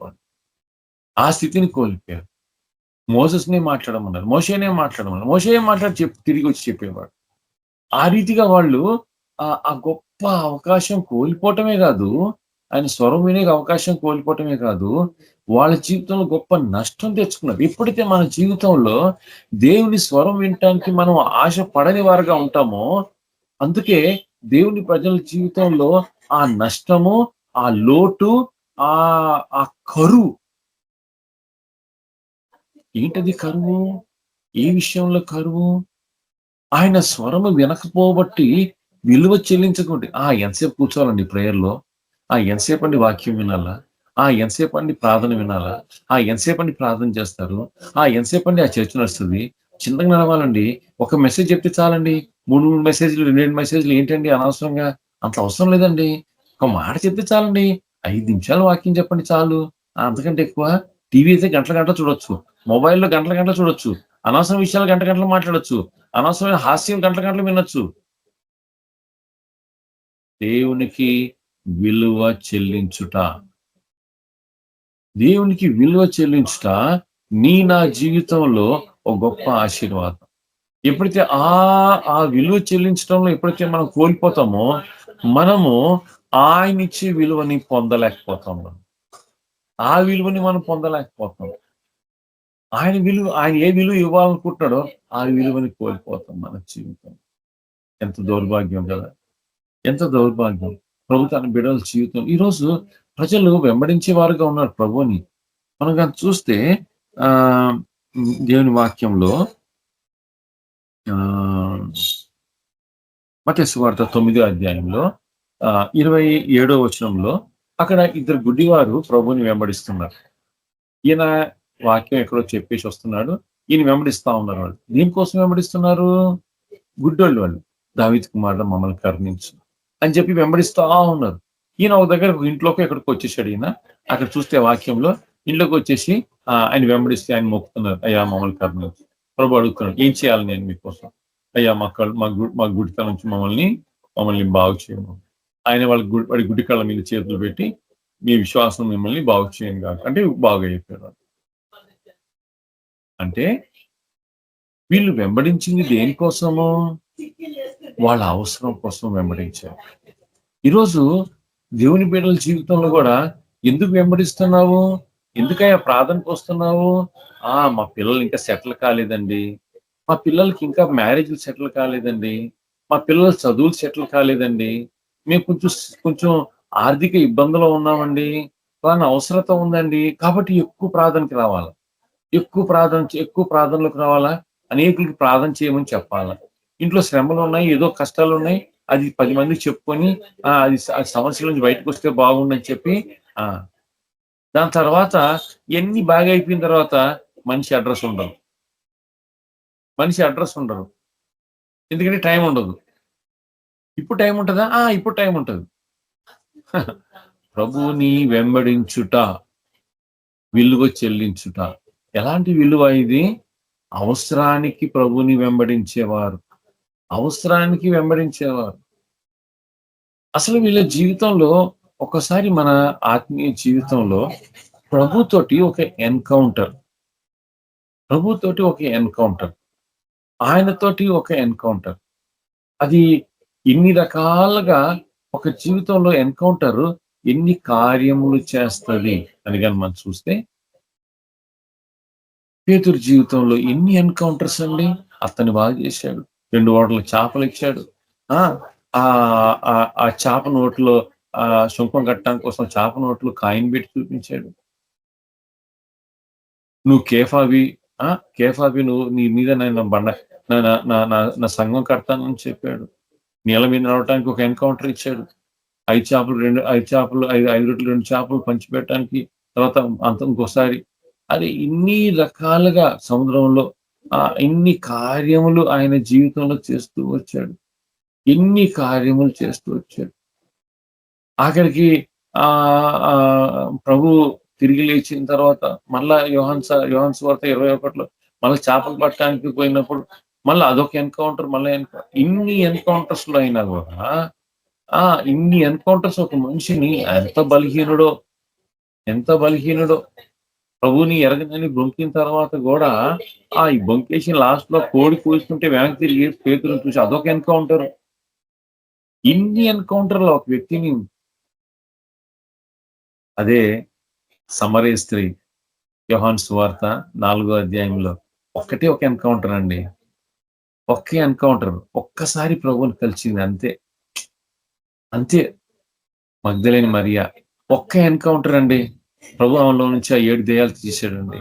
మోసెస్నే మాట్లాడమన్నారు, మోషేనే మాట్లాడి తిరిగి వచ్చి చెప్పేవాడు. ఆ రీతిగా వాళ్ళు ఆ గొప్ప అవకాశం కోల్పోవటమే కాదు, ఆయన స్వరం వినే అవకాశం కోల్పోవటమే కాదు, వాళ్ళ జీవితంలో గొప్ప నష్టం తెచ్చుకున్నారు. ఎప్పుడైతే మన జీవితంలో దేవుని స్వరం వినటానికి మనం ఆశ పడని వారుగా ఉంటామో, అందుకే దేవుని ప్రజల జీవితంలో ఆ నష్టము, ఆ లోటు, ఆ కరువు. ఏంటది కరువు? ఏ విషయంలో కరువు? ఆయన స్వరము వినకపోబట్టి విలువ చెల్లించకండి. ఎంతసేపు కూర్చోవాలండి ప్రేయర్లో, ఎంతసేపు అండి వాక్యం వినాలా, ఎంతసేపు అండి ప్రార్థన వినాలా, ఎంతసేపు అండి ప్రార్థన చేస్తారు, ఎంతసేపు అండి ఆ చర్చ నడుస్తుంది, చిన్నగా నడవాలండి. ఒక మెసేజ్ చెప్తే చాలండి. 3 మెసేజ్‌లు, 2 మెసేజ్‌లు ఏంటండి అనవసరంగా? అంత అవసరం లేదండి. ఒక మాట చెప్తే చాలండి. 5 నిమిషాలు వాక్యం చెప్పండి చాలు. అంతకంటే ఎక్కువ టీవీ అయితే గంటలు గంటలు చూడొచ్చు. మొబైల్‌లో గంటలు గంటలు చూడొచ్చు. అనవసరం విషయాలు గంట గంటలు మాట్లాడొచ్చు. అనవసరమైన హాస్యం గంటలు గంటలు వినొచ్చు. దేవునికి విలువ చెల్లించుట. దేవునికి విలువ చెల్లించుట నా జీవితంలో ఒక గొప్ప ఆశీర్వాదం. ఎప్పుడైతే ఆ విలువ చెల్లించడంలో ఎప్పుడైతే మనం కోల్పోతామో, మనము ఆయనిచ్చే విలువని పొందలేకపోతాం మనం. ఆ విలువని మనం పొందలేకపోతాం. ఆయన ఏ విలువ ఇవ్వాలనుకుంటున్నాడో ఆ విలువని కోల్పోతాం మన జీవితం. ఎంత దౌర్భాగ్యం కదా! ఎంత దౌర్భాగ్యం. ప్రభు తన బిడ్డల జీవితం ఈరోజు ప్రజలు వెంబడించే వారుగా ఉన్నారు ప్రభువుని. మనం గాని చూస్తే దేవుని వాక్యంలో మత్తయి సువార్త 9వ అధ్యాయంలో 27వ వచనంలో అక్కడ ఇద్దరు గుడ్డివారు ప్రభువుని వెంబడిస్తున్నారు. ఈయన వాక్యం ఎక్కడో చెప్పేసి వస్తున్నాడు. ఈయన వెంబడిస్తా ఉన్నారు వాళ్ళు. దేనికోసం వెంబడిస్తున్నారు? గుడ్డోళ్ళు వాళ్ళు. దావీదు కుమారుడా మమ్మల్ని కరుణించు అని చెప్పి వెంబడిస్తా ఉన్నారు. ఈయన ఒక దగ్గర ఇంట్లోకి ఎక్కడికి వచ్చేసాడు ఈయన. అక్కడ చూస్తే వాక్యంలో ఇంట్లోకి వచ్చేసి ఆయన వెంబడిస్తే ఆయన మొక్కుతున్నారు. అయ్యా మమ్మల్ని కరుణించు. ప్రభు అడుగుతున్నాడు, ఏం చేయాలి నేను మీకోసం? అయ్యా మా గుడిక నుంచి మమ్మల్ని బాగు చేయము. ఆయన వాడి గుడి కళ్ళ మీద చేతులు పెట్టి మీ విశ్వాసం మిమ్మల్ని బాగు చేయను కాక అంటే బాగు అయిపోయారు. అంటే వీళ్ళు వెంబడించింది దేనికోసము? వాళ్ళ అవసరం కోసం వెంబడించారు. ఈరోజు దేవుని బిడ్డల జీవితంలో కూడా ఎందుకు వెంబడిస్తున్నావు? ఎందుకయ్యా ప్రార్థనకు వస్తున్నావు? మా పిల్లలు ఇంకా సెటిల్ కాలేదండి. మా పిల్లలకి ఇంకా మ్యారేజ్లు సెటిల్ కాలేదండి. మా పిల్లల చదువులు సెటిల్ కాలేదండి. మేము కొంచెం ఆర్థిక ఇబ్బందులో ఉన్నామండి. వాళ్ళని అవసరత ఉందండి. కాబట్టి ఎక్కువ ప్రార్థనకి రావాలా? ఎక్కువ ప్రార్థనలకు రావాలా? అనేకులకి ప్రార్థన చేయమని చెప్పాలా? ఇంట్లో శ్రమలు ఉన్నాయి, ఏదో కష్టాలు ఉన్నాయి. అది 10 మందికి చెప్పుకొని అది సమస్యల నుంచి బయటకు వస్తే బాగుండని చెప్పి దాని తర్వాత ఇవన్నీ బాగా అయిపోయిన తర్వాత మనిషి అడ్రస్ ఉండరు. ఎందుకంటే టైం ఉండదు. ఇప్పుడు టైం ఉంటుందా? ఇప్పుడు టైం ఉంటుంది. ప్రభువుని వెంబడించుట, విలువ చెల్లించుట. ఎలాంటి విలువ ఇది? అవసరానికి ప్రభువుని వెంబడించేవారు. అసలు వీళ్ళ జీవితంలో ఒకసారి మన ఆత్మీయ జీవితంలో ప్రభుతోటి ఒక ఎన్కౌంటర్, ఆయనతోటి ఒక ఎన్కౌంటర్. అది ఇన్ని రకాలుగా ఒక జీవితంలో ఎన్కౌంటర్ ఎన్ని కార్యములు చేస్తుంది అని కానీ మనం చూస్తే, పేతురు జీవితంలో ఎన్ని ఎన్కౌంటర్స్ అండి. అతన్ని బాగా చేశాడు. 2 ఓడల చేపలు ఇచ్చాడు. ఆ చేప నోట్లో సుంకం కట్టడానికి కోసం చేప నోట్లో కాయిన్ పెట్టి చూపించాడు. నువ్వు కేఫావి నువ్వు నీ మీద నేను నా సంఘం కడతానని చెప్పాడు. నీళ్ళ మీద నడవటానికి ఒక ఎన్కౌంటర్ ఇచ్చాడు. 5 చేపలు 5 రొట్టెలు 2 చేపలు పంచిపెట్టడానికి తర్వాత ఇంకోసారి. అది ఇన్ని రకాలుగా సముద్రంలో ఇన్ని కార్యములు ఆయన జీవితంలో చేస్తూ వచ్చాడు. ఆఖరికి ప్రభు తిరిగి లేచిన తర్వాత మళ్ళా యోహాను సువార్త 21లో మళ్ళీ చేపలు పట్టడానికి పోయినప్పుడు మళ్ళీ అదొక ఎన్కౌంటర్, ఇన్ని ఎన్కౌంటర్స్ లో అయినా కూడా ఇన్ని ఎన్కౌంటర్స్ ఒక మనిషిని ఎంత బలహీనుడో ప్రభుని ఎరగదని బొంకిన తర్వాత కూడా ఈ బొంకేసి లాస్ట్ లో కోడి కూస్తుంటే వెనక్కి తిరిగి పేతురుని చూసి అదొక ఎన్కౌంటర్. ఇన్ని ఎన్కౌంటర్లో ఒక వ్యక్తిని, అదే సమరయ స్త్రీ యోహాను సువార్త 4వ అధ్యాయంలో ఒక్కటే ఒక ఎన్కౌంటర్ అండి. ఒక్కసారి ప్రభువుని కలిసింది అంతే. మగ్దలేని మరియా ఒక్క ఎన్కౌంటర్ అండి. ప్రభు ఆమెలో నుంచి ఆ 7 దెయ్యాలు తీసాడండి.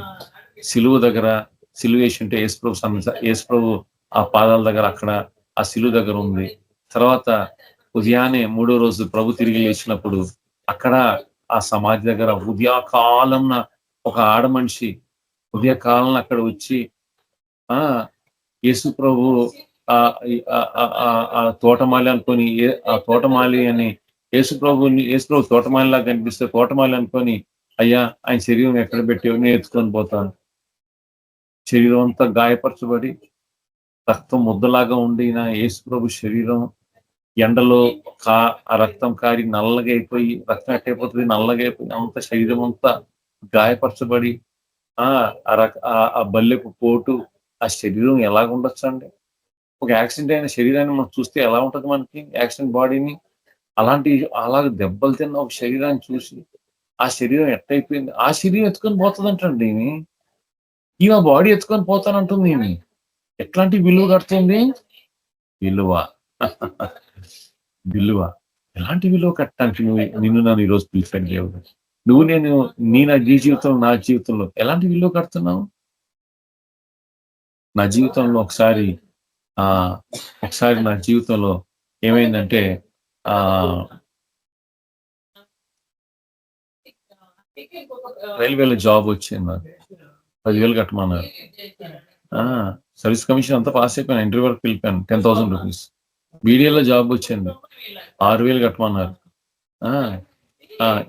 సిలువ దగ్గర సిలువ వేసి ఉంటే యేసు ప్రభు ఆ పాదాల దగ్గర అక్కడ ఆ సిలువ దగ్గర ఉంది. తర్వాత ఉదయాన్నే 3వ రోజు ప్రభు తిరిగి లేచినప్పుడు అక్కడ ఆ సమాధి దగ్గర ఉదయకాలంన ఒక ఆడ మనిషి ఉదయకాలంలో అక్కడ వచ్చి యేసు ప్రభు ఆ తోటమాలి అనుకొని ఆ తోటమాలి అని యేసు ప్రభు తోటమాలిలా కనిపిస్తే తోటమాలి అనుకొని అయ్యా ఆయన శరీరం ఎక్కడ పెట్టి నేను ఎత్తుకొని పోతాను. శరీరం అంతా గాయపరచబడి రక్తం ముద్దలాగా ఉండిన యేసు ప్రభు శరీరం ఎండలో ఆ రక్తం కారి నల్లగా అయిపోయి, రక్తం ఎట్టయిపోతుంది నల్లగా అయిపోయి అంత శరీరం అంతా గాయపరచబడి ఆ బల్లెపు పోటు ఆ శరీరం ఎలాగ ఉండొచ్చు అండి? ఒక యాక్సిడెంట్ అయిన శరీరాన్ని మనం చూస్తే ఎలా ఉంటది మనకి యాక్సిడెంట్ బాడీని? అలాగ దెబ్బలు తిన్న ఒక శరీరాన్ని చూసి ఆ శరీరం ఎట్టయిపోయింది, ఆ శరీరం ఎత్తుకొని పోతుందంటండి. ఆ బాడీ ఎత్తుకొని పోతానంటుంది. ఎట్లాంటి విలువ కడుతుంది? విలువ విలువ ఎలాంటి విలువ కట్టడానికి నిన్ను నన్ను ఈరోజు పిలిచాడు దేవుడు. నా జీవితంలో ఎలాంటి విలువ కడుతున్నావు? నా జీవితంలో ఒకసారి నా జీవితంలో ఏమైందంటే రైల్వేలో జాబ్ వచ్చింది నాకు. 10,000 కట్టమన్నారు. సర్వీస్ కమిషన్ అంతా పాస్ అయిపోయాను. ఇంటర్వ్యూ వరకు వెళ్ళిపోయాను. 10,000 రూపీస్. బీడీఏలో జాబ్ వచ్చింది. 6,000 కట్టమన్నారు.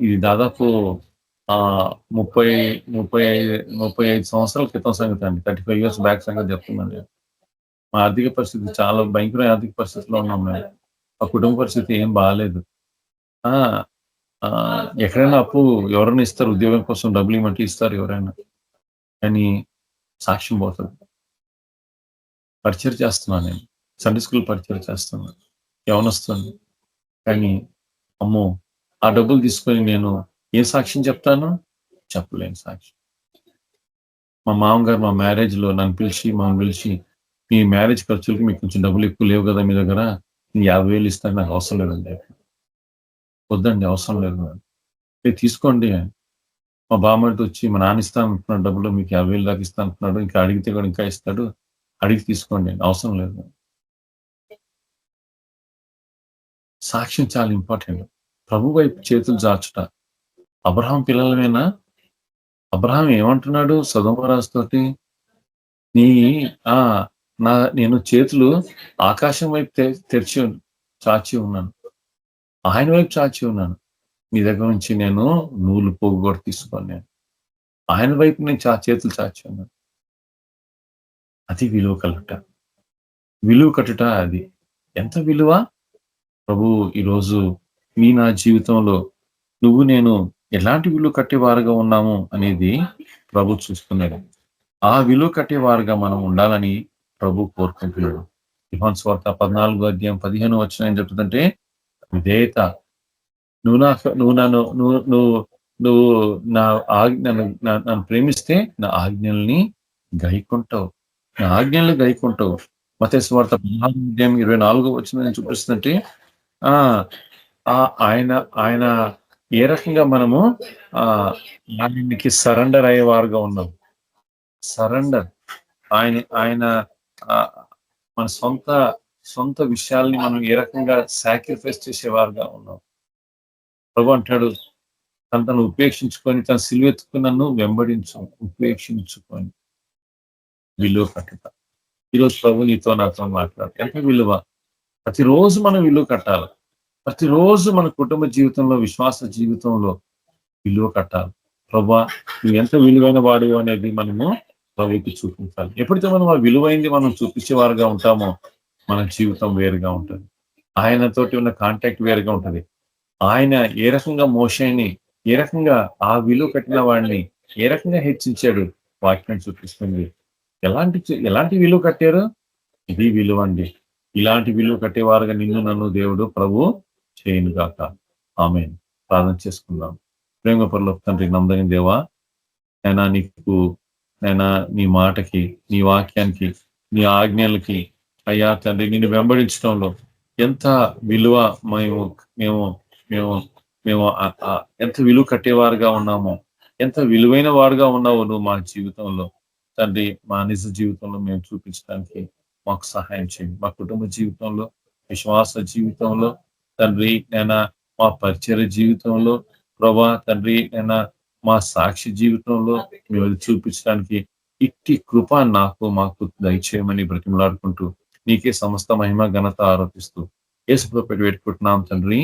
ఇది దాదాపు 35 సంవత్సరాల క్రితం సంగతి అండి. 35 years బ్యాక్ సంగతి చెప్తున్నాను. మా ఆర్థిక పరిస్థితి చాలా భయంకరమైన ఆర్థిక పరిస్థితిలో ఉన్నాం మేము. మా కుటుంబ పరిస్థితి ఏం బాగాలేదు. ఎక్కడైనా అప్పు ఎవరైనా ఇస్తారు, ఉద్యోగం కోసం డబ్బులు ఇవ్వమంటే ఇస్తారు ఎవరైనా, కానీ సాక్ష్యం పోతుంది. పరిచయం చేస్తున్నాను నేను, సండే స్కూల్ పరిచయం చేస్తున్నాను, యవనొస్తుంది. కానీ అమ్మో ఆ డబ్బులు తీసుకొని నేను ఏం సాక్ష్యం చెప్తాను? చెప్పలేను సాక్ష్యం. మా మామగారు మా మ్యారేజ్లో నన్ను పిలిచి మీ మ్యారేజ్ ఖర్చులకి మీకు కొంచెం డబ్బులు ఎక్కువ లేవు కదా మీ దగ్గర, 50,000 ఇస్తాను, నాకు అవసరం లేదండి. వద్దండి, అవసరం లేదు, మీరు తీసుకోండి. మా బామ్మడితో వచ్చి మా నాన్న ఇస్తాను అంటున్నాడు డబ్బులు, మీకు 50,000 దాకా ఇస్తాను అంటున్నాడు, ఇంకా అడిగితే కూడా ఇంకా ఇస్తాడు, అడిగి తీసుకోండి, అవసరం లేదు. సాక్ష్యం చాలా ఇంపార్టెంట్. ప్రభు వైపు చేతులు చాచుట. అబ్రహాం పిల్లలమేనా? అబ్రహాం ఏమంటున్నాడు సొదొమ తోటి? నేను చేతులు ఆకాశం వైపు చాచి ఉన్నాను, ఆయన వైపు చాచి ఉన్నాను, మీ దగ్గర నుంచి నేను నూలు పోగు కూడా తీసుకోను, ఆయన వైపు నేను చేతులు చాచి ఉన్నాను. అది విలువ కట్టుట. అది ఎంత విలువ? ప్రభు ఈరోజు నా జీవితంలో నేను ఎలాంటి విలువ కట్టేవారుగా ఉన్నాము అనేది ప్రభు చూస్తున్నాడు. ఆ విలువ కట్టేవారుగా మనం ఉండాలని ప్రభు కోరుకుంటున్నాడు. యోహాను సువార్త 14:15 ఏం చెప్తుందంటే, విధేయత. నన్ను ప్రేమిస్తే నా ఆజ్ఞల్ని గైకుంటావు. మత్తయి సువార్త 16:24 చూపిస్తుందంటే ఆయన ఏ రకంగా మనము ఆయనకి సరెండర్ అయ్యేవారుగా ఉన్నాం. సరెండర్. ఆయన మన సొంత విషయాల్ని మనం ఏ రకంగా సాక్రిఫైస్ చేసేవారుగా ఉన్నాం. ప్రభు అంటాడు, తను ఉపేక్షించుకొని తన సిలువెత్తుకుని నన్ను వెంబడించు. ఉపేక్షించుకొని విలువ కట్టుట. ఈరోజు ప్రభు నీతో నాతో మాట్లాడు. ఎంత విలువ? ప్రతిరోజు మనం విలువ కట్టాలి. ప్రతిరోజు మన కుటుంబ జీవితంలో, విశ్వాస జీవితంలో విలువ కట్టాలి. ప్రభా నువ్వు ఎంత విలువైన వాడు అనేది మనము ప్రభుకి చూపించాలి. ఎప్పుడైతే మనం ఆ విలువైంది మనం చూపించేవారుగా ఉంటామో మన జీవితం వేరుగా ఉంటుంది. ఆయనతోటి ఉన్న కాంటాక్ట్ వేరుగా ఉంటుంది. ఆయన ఏ రకంగా మోషేని, ఏ రకంగా ఆ విలువ కట్టిన వాడిని ఏ రకంగా హెచ్చించాడు వాక్యం చూపిస్తుంది. ఎలాంటి విలువ కట్టారు? ఇది విలువ అండి. ఇలాంటి విలువ కట్టేవారుగా నిన్ను నన్ను దేవుడు ప్రభు చేయను గాక. ఆమేన్. ప్రార్థన చేసుకుందాం. ప్రేమ పరలోక తండ్రి, నమ్మదగిన దేవా, నైనా నీ మాటకి, నీ వాక్యానికి, నీ ఆజ్ఞలకి అయ్యా తండ్రి నిన్ను వెంబడించడంలో ఎంత విలువ మేము ఎంత విలువ కట్టేవారుగా ఉన్నామో, ఎంత విలువైన వారుగా ఉన్నావు నువ్వు మా జీవితంలో తండ్రి. మా నిజ జీవితంలో మేము చూపించడానికి మాకు సహాయం చేయండి. మా కుటుంబ జీవితంలో, విశ్వాస జీవితంలో తండ్రి, మా పరిచయ జీవితంలో ప్రభా తండ్రి, మా సాక్షి జీవితంలో మేము చూపించడానికి ఇట్టి కృప మాకు దయచేయమని బ్రతిమలాడుకుంటూ నీకే సమస్త మహిమ ఘనత ఆరోపిస్తూ యేసు ప్రభువు పెట్టుకుంటున్నాం తండ్రి.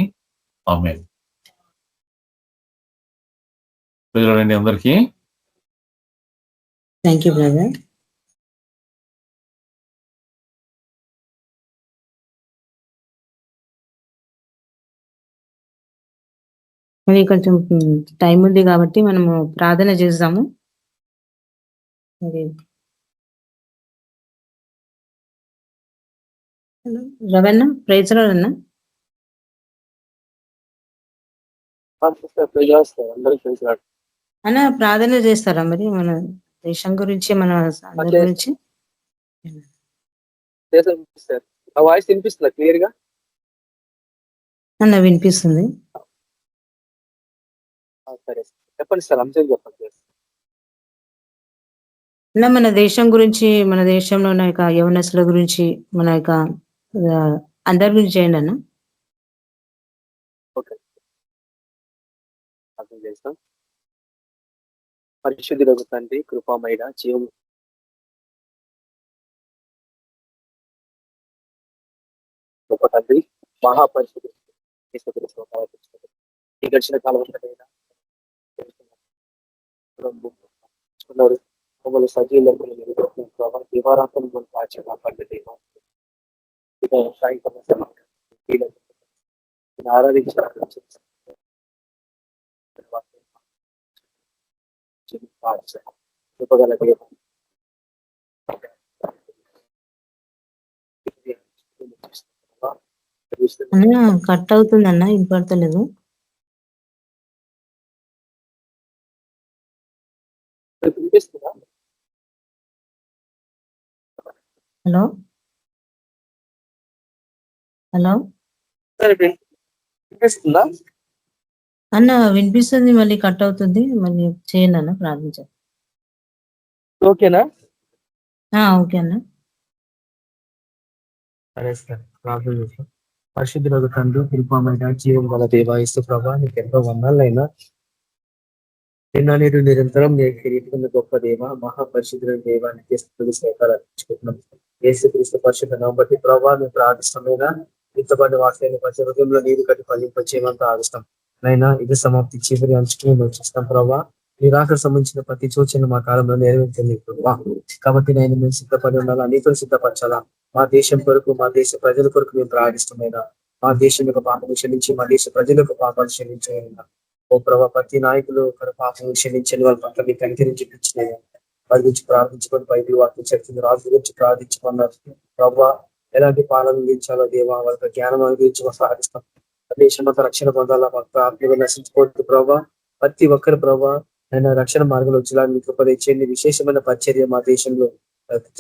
ఆమేన్. ప్రజలండి అందరికీ. Thank you brother. మరి కొంచెం టైం ఉంది కాబట్టి మనము ప్రార్థన చేద్దాము. మరి రవణ ప్రైజ్ అన్న అన్న ప్రార్థన చేస్తారా మరి మన దేశం గురించి, మన అందరి గురించి? వాయిస్ వినిపిస్తుందా క్లియర్ గా? అన్న వినిపిస్తుంది. సరే చెప్పండి సార్, అంశం చెప్పండి. అన్న మన దేశం గురించి, మన దేశంలో ఉన్న యొక్క యవనస్తుల గురించి, మన యొక్క అందరి గురించి చేయండి అన్న. ఓకే, అర్థం చేస్తాం. పరిశుద్ధులకు తండ్రి, కృపామయుడ, జీవం గొప్ప తండ్రి, మహాపరిశుద్ధుడు ఈ గడిచిన కాలం మమ్మల్ని సజీవులకు దివారాత్రం కాపాడండి. అన్న కట్ అవుతుంది అన్న, వినపడతలేదు. వినిపిస్తుందా? హలో హలో వినిపిస్తుందా? అన్న వినిపిస్తుంది, మళ్ళీ కట్ అవుతుంది. మళ్ళీ చేయండి అన్న, ప్రార్థించండి. ఓకేనా? ఓకే అన్న. సరే సార్, ప్రార్థన చేస్తాం. పరిశుద్ధులకు తండ్రి, కృపామయుడ, జీవం గల దేవా యేసు ప్రభువా, నీకు ఎంతో వందనాలైనా నిన్న నేడు నిరంతరం నేను కిరీటుకున్న గొప్ప దేవ, మహాపరిశుద్ధుల దేవానికి సేకరించుకుంటున్నాం. యేసుక్రీస్తు పరిశుద్ధ నామమున బట్టి ప్రభువా, మేము ప్రార్థిస్తామైనా ఇంతమంది వాక్యాన్ని ప్రతి హృదయంలో నీరు కట్టి ఫలింపచేయమంత ఆదిస్తాం. నైనా ఇది సమాప్తి చివరి అంచుకు మేము చూస్తాం ప్రభావ. మీ రాకకు సంబంధించిన ప్రతి సూచన మా కాలంలో నెరవేర్చండి ప్రభావ. కాబట్టి నేను మేము సిద్ధపడి ఉండాలా, అనేకులు సిద్ధపరచాలా. మా దేశం కొరకు, మా దేశ ప్రజల కొరకు మేము ప్రార్థిస్తామైనా మా దేశం యొక్క పాపను క్షమించి, మా దేశ ప్రజల యొక్క పాపాలు క్షమించైనా. ఓ ప్రభావ, ప్రతి నాయకులు పాపం క్షమించని వాళ్ళ పట్ల మీకు కనికరించి పిలిచినాయి. వారి గురించి ప్రార్థించుకొని బైబిల్ వాక్యం చెప్తుంది. రాజు గురించి ప్రార్థించుకున్నారు ప్రభావ. ఎలాంటి పాలన అందించాలో దేవా, వాళ్ళ జ్ఞానం గురించి సాధిస్తాం. దేశమంతా రక్షణ పొందాలా, భక్త ఆత్మీయులు నశించుకోవద్దు ప్రభావ. ప్రతి ఒక్కరు ప్రభావ ఆయన రక్షణ మార్గంలో వచ్చేలా మీకు ఉపదేశించండి. విశేషమైన పరిచర్య మా దేశంలో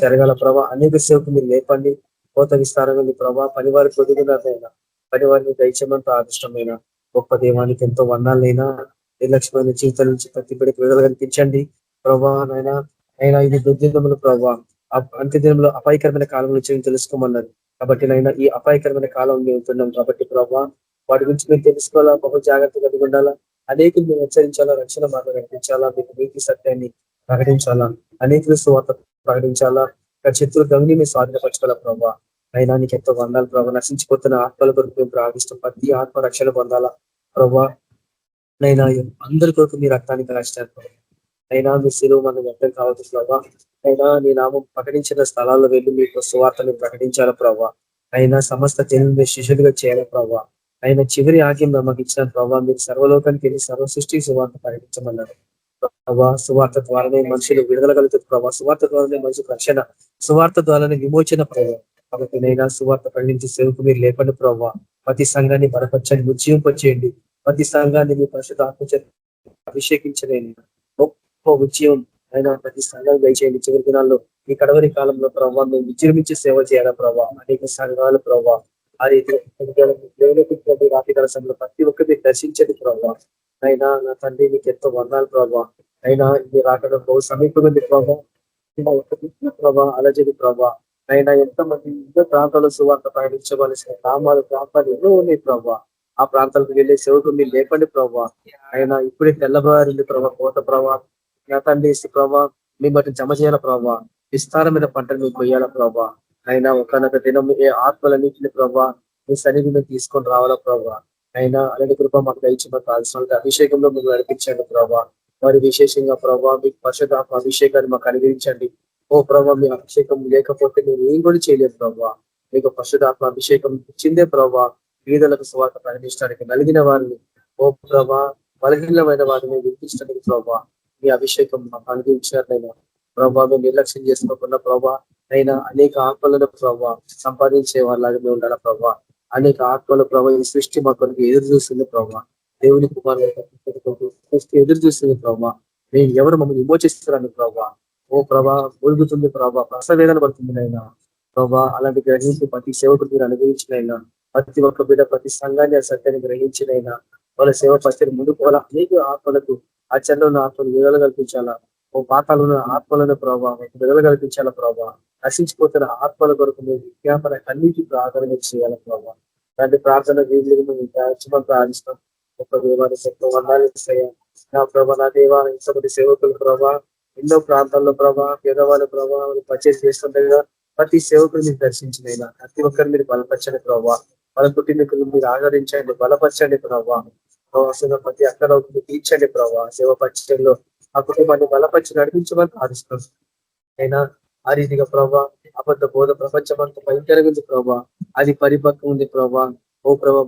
జరగాల ప్రభావ. అనేక సేవకు మీరు లేపండి, కోత విస్తారంగా ప్రభావ. పనివారి పొదుగునైనా పనివారిని దయచేయమంతా ఆదిష్టమైన గొప్ప దేవానికి ఎంతో వందాలైనా నిర్లక్ష్యమైన జీవితాల నుంచి ప్రతి బిడ్డకి విడుదల కనిపించండి ప్రభా. అయినా ఇది దుర్దినములు ప్రభావ, అంత్యదినంలో అపాయకరమైన కాలం నుంచి తెలుసుకోమన్నారు. కాబట్టి నైనా ఈ అపాయకరమైన కాలం మేము ఉంటున్నాం కాబట్టి ప్రభావ, వాటి గురించి మీరు తెలుసుకోవాలా, బహు జాగ్రత్త కలిగి ఉండాలా. అనేకులు మేము హెచ్చరించాలా, రక్షణ మార్గం కనిపించాలా, మీకు నీతి సత్యాన్ని ప్రకటించాలా, అనేకులు సువార్త ప్రకటించాలా. శత్రువు గమని మేము స్వాధీనపరచుకోవాలా ప్రభావ. అయినా నీకు ఎంతో వందాలు ప్రభావ. నశించిపోతున్న ఆత్మల కొరకు మేము ప్రార్థిస్తాం. ప్రతి ఆత్మ రక్షణ పొందాలా ప్రభావ. నైనా అందరి కొరకు మీ రక్తాన్ని కాల్చినారు ప్రభావ. అయినా మీ శిలువ మనం వ్యక్తం కావచ్చు ప్రభావ. అయినా నీ నామం ప్రకటించిన స్థలాల్లో వెళ్ళి మీకు సువార్తను ప్రకటించాలా ప్రభావ. అయినా సమస్త జనులు శిష్యులుగా చేయాలి ప్రభావ. అయినా చివరి ఆజ్ఞ మాకు ఇచ్చిన ప్రభావ, మీరు సర్వలోకానికి వెళ్ళి సర్వ సృష్టి సువార్త ప్రకటించమన్నారు ప్రభావ. సువార్త ద్వారానే మనుషులు విడుదల కలుగుతుంది ప్రభావ. సువార్త ద్వారానే మనుషులు రక్షణ, సువార్త ద్వారానే విమోచన ప్రభావ. కాబట్టి నైనా సువార్త ప్రకటించి సేవకు మీరు లేపండి ప్రభావ. ప్రతి సంఘాన్ని బలపరచండి, ఉజ్జీవింపచేయండి. ప్రతి సంఘాన్ని మీ పరిశుద్ధ ఆత్మచేత అభిషేకించలేని గొప్ప ఉద్యమం అయినా ప్రతి సంఘాన్ని దయచేయండి. చివరి దినాల్లో ఈ కడవరి కాలంలో ప్రభావ మేము విజృంభించి సేవ చేయాలా ప్రభావ. అనేక సంఘాలు ప్రభావ ఆ రీతి రాత్రికాల సమయంలో ప్రతి ఒక్కరిని దర్శించండి ప్రభావ. అయినా నా తండ్రి మీకు ఎంతో వందాలు ప్రభావ. అయినా ఇది రాకడం బహు సమీపంగా ప్రభావ. అలజడి ప్రభావ. అయినా ఎంతమంది ఎన్నో ప్రాంతాల్లో సువార్త ప్రకటించవలసిన గ్రామాలు, ప్రాంతాలు ఎన్నో ఉన్నాయి ప్రభావ. ఆ ప్రాంతాలకు వెళ్ళే సేవకు మీరు లేపండి ప్రభావ. అయినా ఇప్పుడే తెల్లబారింది ప్రభావ, కోత ప్రభావ. నా తండ్రి ప్రభావ, మేము వాటిని జమ చేయాల ప్రభావ, విస్తారమైన పంటలు మేము కొయ్యాల ప్రభావ. అయినా ఒకనొక దినం ఏ ఆత్మలన్నింటిని ప్రభావ మీ సన్నిధి మేము తీసుకొని రావాలా ప్రభావ. అయినా అలాంటి కృప మాకు దయచేయమని కావాల్సిన అభిషేకంలో మీరు నడిపించండి ప్రభావ. మరి విశేషంగా ప్రభావ మీకు పరిశుద్ధాత్మ అభిషేకాన్ని మాకు అనుగ్రహించండి. ఓ ప్రభావ మీ అభిషేకం లేకపోతే మేము ఏం కూడా చేయలేదు ప్రభావ. మీకు పరిశుద్ధాత్మ అభిషేకం ఇచ్చిందే ప్రభావ వీధులకు సువార్త ప్రకటించడానికి, నలిగిన వారిని ఓ ప్రభా బలహీనమైన వారిని వినిపించడానికి ప్రభావ మీ అభిషేకం మాకు అనుగ్రహించినట్లయినా ప్రభావ మేము నిర్లక్ష్యం చేసుకోకుండా ప్రభావ అయినా అనేక ఆత్మలను ప్రభావ సంపాదించే వాళ్ళగా మేము ఉండాలి ప్రభావ. అనేక ఆత్మల ప్రభావ ఈ సృష్టి మా కొరకు ఎదురు చూస్తుంది ప్రభావ. దేవుని కుమారుడు సృష్టి ఎదురు చూస్తుంది ప్రభావ. మేము ఎవరు మమ్మల్ని విమోచిస్తున్నాను ప్రభావ. ఓ ప్రభా ఒరుగుతుంది ప్రభావ, ప్రసవేదన పడుతుంది అయినా ప్రభావ. అలాంటి గ్రహించి ప్రతి సేవకుడు మీరు అనుభవించినైనా, ప్రతి ఒక్క బిడ్డ ప్రతి సంఘాన్ని ఆ సత్యాన్ని గ్రహించినైనా వాళ్ళ సేవ పరిస్థితి ముందుకు వాళ్ళ అనేక ఆత్మలకు ఆ చెల్లో ఉన్న ఆత్మలు విడుదల కల్పించాలా. ఓ పాతాలను ఆత్మలను ప్రభావ విడుదల కల్పించాలా ప్రభావ. నశించిపోతున్న ఆత్మల కొరకు మేము విజ్ఞాపన అన్నిటి ప్రార్థన చేయాలి ప్రభావ. అలాంటి ప్రార్థన వీళ్ళు మేము ప్రార్థిస్తాం. ఒక దేవాలయ వందాలు నా ప్రభా, నా దేవాలయ ఇంతమంది సేవకులు ప్రభావ ఎన్నో ప్రాంతాల్లో ప్రభావ పేదవాళ్ళ ప్రభావ పర్చేస్ చేస్తుండగా ప్రతి సేవకులు మీరు దర్శించినైనా ప్రతి ఒక్కరు మీరు బలపరచండి ప్రభావ. వాళ్ళ పుట్టినకులు మీరు ఆదరించండి, బలపరచండి ప్రభావ. ప్రతి అక్కడ తీర్చండి ప్రభావ. సేవ పరిచయంలో ఆ కుటుంబాన్ని బలపరిచి నడిపించమని ప్రార్థిస్తాం. అయినా ఆ రీతిగా ప్రభావ అబద్ధ బోధ ప్రపంచం అంతా భయంకరంగా ఉంది ప్రభావ. అది పరిపక్వం ఉంది ప్రభావ. ఓ ప్రభావ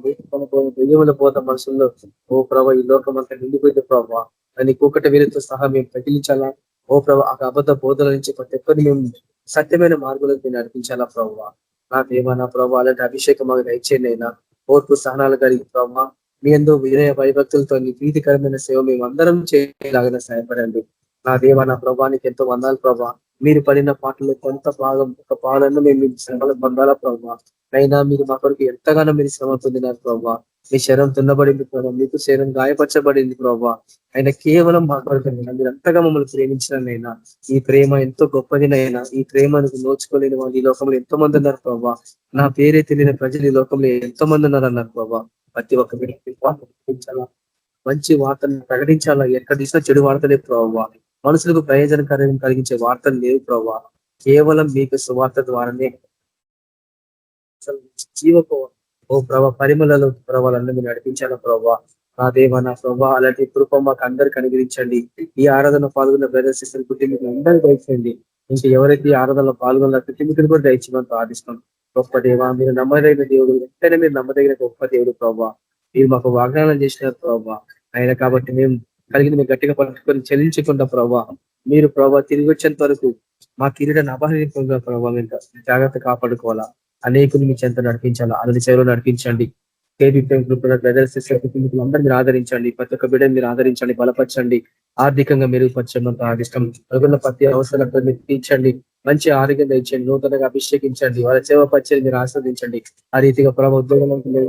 దెయ్యముల బోధ మనుషుల్లో ఓ ప్రభావ ఈ లోకం అంతా నిండిపోయింది ప్రభావ. అని కూకట వీరితో సహా మేము తగిలించాలా. ఓ ప్రభావ ఆ అబద్ధ బోధల నుంచి ప్రతి ఒక్కరిని మేము సత్యమైన మార్గులకు నడిపించాలా ప్రభావ. నా దేవ నా ప్రభావ అలాంటి అభిషేకం మాకు దయచేయండి అయినా. ఓర్పు సహనాలు కలిగి ప్రభావ మీ ఎందు వినయ భయభక్తులతో నీ ప్రీతికరమైన సేవ మేము అందరం చేయలాగా సహాయపడండి. నా దేవ నా ప్రభానికి ఎంతో వందాలు ప్రభావ. మీరు పడిన పాటలో కొంత భాగం ఒక పాలన మేము శ్రమలు పొందాలా ప్రభావ. అయినా మీరు మా కొరకు ఎంతగానో మీరు శ్రమ పొందినారు ప్రభావ. మీ శరం తున్నబడింది ప్రభావ, మీకు శరం గాయపరచబడింది ప్రభావ. ఆయన కేవలం మా కొరకు మీరు ఎంతగా మమ్మల్ని ప్రేమించినైనా ఈ ప్రేమ ఎంతో గొప్పదినైనా ఈ ప్రేమను నోచుకోలేని వాళ్ళు ఈ లోకంలో ఎంతో మంది ఉన్నారు ప్రభావ. నా పేరే తెలియని ప్రజలు ఈ లోకంలో ఎంతో మంది ఉన్నారు అన్నారు ప్రభావ. ప్రతి ఒక్క ప్రకటించాలా, మంచి వార్తను ప్రకటించాలా. ఎక్కడ తీసినా చెడు వార్తలే ప్రభావ. మనుషులకు ప్రయోజనకరం కలిగించే వార్తలు లేవు ప్రభావ. కేవలం మీకు సువార్త ద్వారానే జీవకు ఓ ప్రభావ పరిమళలు ప్రభావాలన్నీ మీరు నడిపించాలా ప్రభావ. నా దేవ నా ప్రభావ అలాంటి కృప మాకు అందరికి అనుగ్రహించండి. ఈ ఆరాధన పాల్గొన్న బ్రదర్స్ సిస్టర్ కుటుంబీకులు అందరూ దయచేయండి. ఇంకా ఎవరైతే ఈ ఆరాధనలో పాల్గొన్న కుటుంబీకులు కూడా దయచేయమని ప్రార్థిస్తున్నాం. గొప్ప దేవ మీరు నమ్మదగిన దేవుడు, వెంటనే మీరు నమ్మదగిన గొప్ప దేవుడు ప్రభావ. మీరు మాకు వాగ్దానం చేసినారు ప్రభావ. అయినా కాబట్టి మేము కలిగిన మీరు గట్టిగా పట్టుకొని చెల్లించకుండా ప్రభావ మీరు ప్రభావ తిరిగి వచ్చేంత వరకు మా కిరీటాన్ని అపహరించకుండా ప్రభావ మేము జాగ్రత్త కాపాడుకోవాలా. అనేకులు మీ చెంత నడిపించాలా, అన్ని సేవలు నడిపించండి. బ్రదర్స్ సిస్టర్ కుటుంబీకులు అందరూ మీరు ఆదరించండి. ప్రతి ఒక్క బిడ్డను మీరు ఆదరించండి, బలపరచండి, ఆర్థికంగా మెరుగుపరచండి. ఇష్టం అనుకున్న ప్రతి అవసరాలతో మీరు తీర్చండి. మంచి ఆరోగ్యం ఇచ్చండి, నూతనంగా అభిషేకించండి, వాళ్ళ సేవ పరిచయం మీరు ఆస్వాదించండి. ఆ రీతిగా ప్రభావ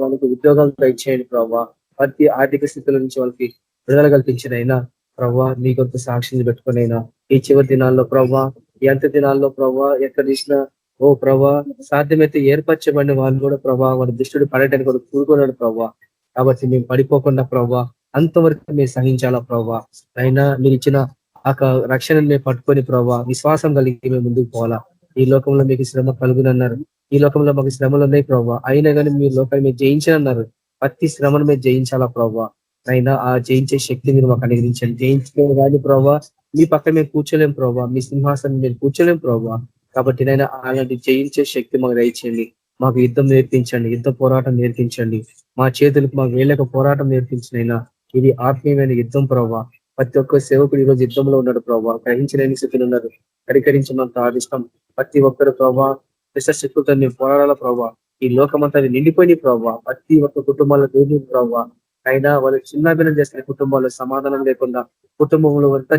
వాళ్ళకి ఉద్యోగాలు ఇచ్చేయండి ప్రభావ. ప్రతి ఆర్థిక స్థితుల నుంచి వాళ్ళకి విడుదల కల్పించినైనా ప్రభావ మీ కొరకు సాక్షిని పెట్టుకునైనా ఈ చివరి దినాల్లో ప్రభావ ఎంత దినాల్లో ప్రభావ ఎక్కడ తీసినా ఓ ప్రభా సాధ్యమైతే ఏర్పరచబడిన వాళ్ళు కూడా ప్రభావ వాళ్ళ దుష్టుడు పడటానికి కూడా కూరుకున్నాడు ప్రభావ. కాబట్టి మేము పడిపోకుండా ప్రభావ అంతవరకు మేము సహించాలా ప్రభావ. అయినా మీరు ఇచ్చిన ఆ రక్షణను మేము పట్టుకొని ప్రభావ విశ్వాసం కలిగి మేము ముందుకు పోవాలా. ఈ లోకంలో మీకు శ్రమ కలుగునన్నారు, ఈ లోకంలో మాకు శ్రమలు ఉన్నాయి ప్రభావ. అయినా కానీ మీరు లోకాన్ని మీరు జయించనన్నారు. ప్రతి శ్రమను మేము జయించాలా ప్రభావ. అయినా ఆ జయించే శక్తి మీరు మాకు అనుగ్రహించండి. జయించుకోవాలి కానీ ప్రభావ మీ పక్కన మేము కూర్చోలేం ప్రభావ, మీ సింహాసనం మీరు కూర్చోలేం ప్రభావ. కాబట్టి నైనా అలాంటి జయించే శక్తి మాకు దయచేయండి. మాకు యుద్ధం నేర్పించండి, యుద్ధ పోరాటం నేర్పించండి. మా చేతులకు మాకు వేళ్ళకు పోరాటం నేర్పించినైనా ఇది ఆత్మీయమైన యుద్ధం ప్రభావ. ప్రతి ఒక్క సేవకుడు ఈరోజు యుద్ధంలో ఉన్నాడు ప్రభావ. గ్రహించలేని స్థితిలో ఉన్నారు, కరికరించమంత ఆదిష్టం. ప్రతి ఒక్కరు ప్రభావ శక్తులతో మేము పోరాడాల ప్రభావ. ఈ లోకమంతా నిండిపోయిన ప్రభావ. ప్రతి ఒక్క కుటుంబాల్లో దూరి ప్రభావ. అయినా వాళ్ళు చిన్నాభిన్నం చేస్తున్న కుటుంబాల్లో సమాధానం లేకుండా కుటుంబంలో అంతా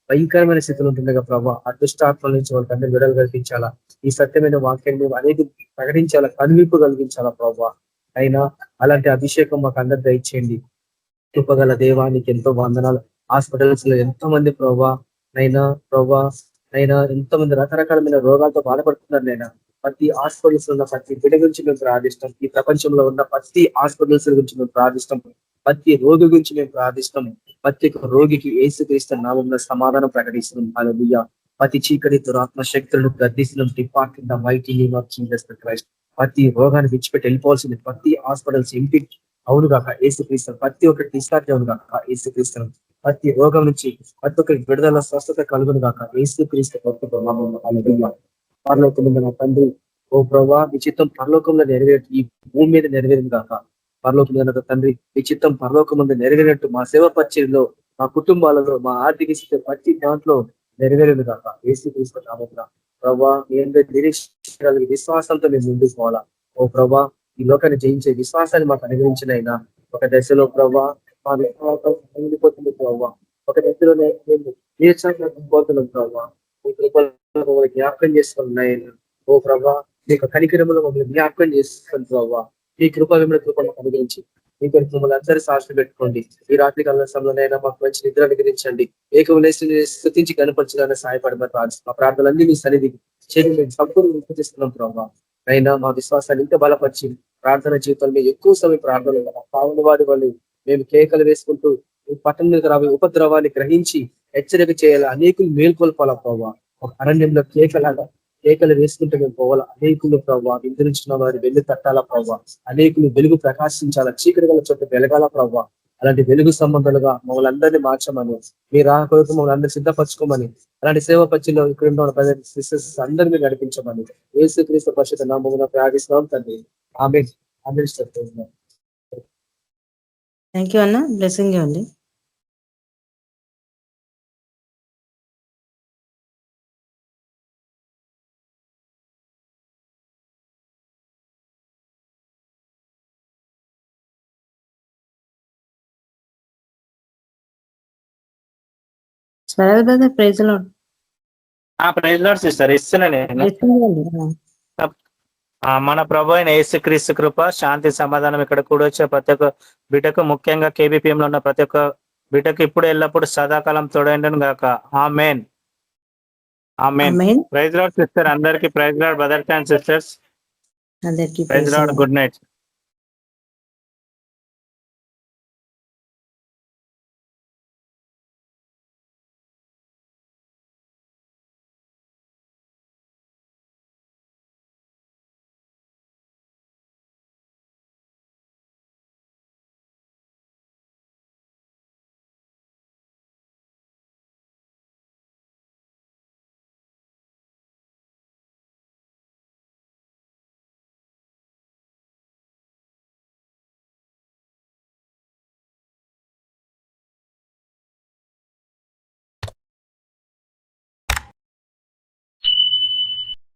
భయంకరమైన స్థితిలో ఉంటుండగా ప్రభావ అదృష్టాత్మల నుంచి వాళ్ళకి అందరూ విడుదల కల్పించాలా. ఈ సత్యమైన వాక్యాన్ని అనేది ప్రకటించాలా, కనువిప్పు కలిగించాలా ప్రభావ. అయినా అలాంటి అభిషేకం మాకు అందరు దయచేయండి. కృపగల దేవానికి ఎంతో వందనాలు. హాస్పిటల్స్ లో ఎంతో మంది ప్రభావ అయినా ఎంతో మంది రకరకాలమైన రోగాలతో బాధపడుతున్నారు. నైనా ప్రతి హాస్పిటల్స్ ఉన్న ప్రతి బిడ్డ గురించి మేము ప్రార్థిస్తాం. ఈ ప్రపంచంలో ఉన్న ప్రతి హాస్పిటల్స్ గురించి మేము ప్రార్థిస్తాం. ప్రతి రోగి గురించి మేము ప్రార్థిస్తాం. ప్రతి ఒక్క రోగికి యేసుక్రీస్తు నామమున సమాధానం ప్రకటిస్తున్నాం. హల్లెలూయా. ప్రతి చీకటి దురాత్మ శక్తులను గద్దిస్తున్న depart in the mighty name of Jesus Christ. ప్రతి రోగాన్ని విడిచిపెట్టి వెళ్ళిపోవాల్సింది. ప్రతి హాస్పిటల్స్ ఎంపీ అవును కాక ఏసుక్రీస్తు. ప్రతి ఒక్కటి డిశ్చార్జ్ అవును కాక ఏసుక్రీస్తు. ప్రతి రోగం నుంచి ప్రతి ఒక్కరికి విడుదల స్వస్థత కలుగును కాక ఏసుక్రీస్తు పరలోకముందు నా తండ్రి ఓ ప్రభా మీ చిత్తం పరలోకంలో నెరవేరు, ఈ భూమి మీద నెరవేరింది కాక పరలోకం తండ్రి మీ చిత్తం పరలోకం ముందు నెరవేరినట్టు మా సేవ పరిచయంలో, మా కుటుంబాలలో, మా ఆర్థిక స్థితి ప్రతి దాంట్లో నెరవేరింది కాక ఏసుక్రీస్తు నామమున ప్రభా మీ అందరి నిరీక్ష విశ్వాసంతో మేము ముందుకు పోవాలా. ఓ ప్రభా ఈ లోకాన్ని జయించే విశ్వాసాన్ని మాకు అనుగ్రహించినైనా ఒక దశలో ప్రభా మా విశ్వాసం మిగిలిపోతుంది ప్రభావ. ఒక దశలోనే మేము పోతున్నాం ప్రభావ. మీ కృపలో జ్ఞాపకం చేసుకున్నాయన ఓ ప్రభా మీ యొక్క కనికరములో మమ్మల్ని జ్ఞాపకం చేసుకుని ప్రభావ. మీ కృప మిమ్మల్ని కృపను అనుగ్రహించి మీ కొరకు మమ్మల్ని అందరూ సాక్షి పెట్టుకోండి. ఈ రాత్రి కాల సమయంలోనైనా మాకు మంచి నిద్ర అనుగ్రహించండి. ఏకములేసి స్తుతించి కనపరచడానికి సహాయపడమని మా ప్రార్థనలన్నీ మీ సన్నిధికి చేసి సంపూర్ణ వినిపిస్తున్నాం ప్రభావ. అయినా మా విశ్వాసాన్ని ఇంకా బలపరిచి ప్రార్థన జీవితంలో మేము ఎక్కువ సమయం ప్రార్థన పావుల వాడి వాళ్ళు మేము కేకలు వేసుకుంటూ ఈ పట్టణం మీద రాబోయే ఉపద్రవాన్ని గ్రహించి హెచ్చరిక చేయాలి. అనేకులు మేల్కొల్పాలా ప్రభావ. ఒక అరణ్యంలో కేకలు వేసుకుంటూ మేము పోవాలా. అనేకులు ప్రభావ ఇంద్రించిన వారి వెలుగు తట్టాలా ప్రభావ. అనేకులు వెలుగు ప్రకాశించాలా, చీకటి గల చోట వెలగాల ప్రభావ. అలాంటి వెలుగు సంబంధాలుగా మమ్మల్ని అందరినీ మార్చమని, మీరు ఆ కొరకు మమ్మల్ని అందరూ సిద్ధపరచుకోమని, అలాంటి సేవ పచ్చిలో ఇక్కడ ఉన్న సిస్టర్స్ అందరినీ నడిపించమని యేసుక్రీస్తు పరిశుద్ధ నామమున ప్రార్థిస్తున్నాం తండ్రి. ఆమేన్. థ్యాంక్ యూ అన్న, బ్లెస్సింగ్ అండి. Swaraj brother praise Lord. Praise Lord sister ఇస్తున్నాను నేను. మన ప్రభు అయిన యేసుక్రీస్తు కృప, శాంతి, సమాధానం ఇక్కడ కూడా వచ్చే ప్రతి ఒక్క బిడ్డకు, ముఖ్యంగా KBPM లో ఉన్న ప్రతి ఒక్క బిడ్డకు ఇప్పుడు ఎల్లప్పుడు సదాకాలం తోడైండును గాక. ఆమేన్. ఆమేన్. ప్రైజ్ లార్డ్ సిస్టర్ అందరికి. Praise Lord brothers and sisters. అందరికీ ప్రైజ్ లార్డ్. Good night.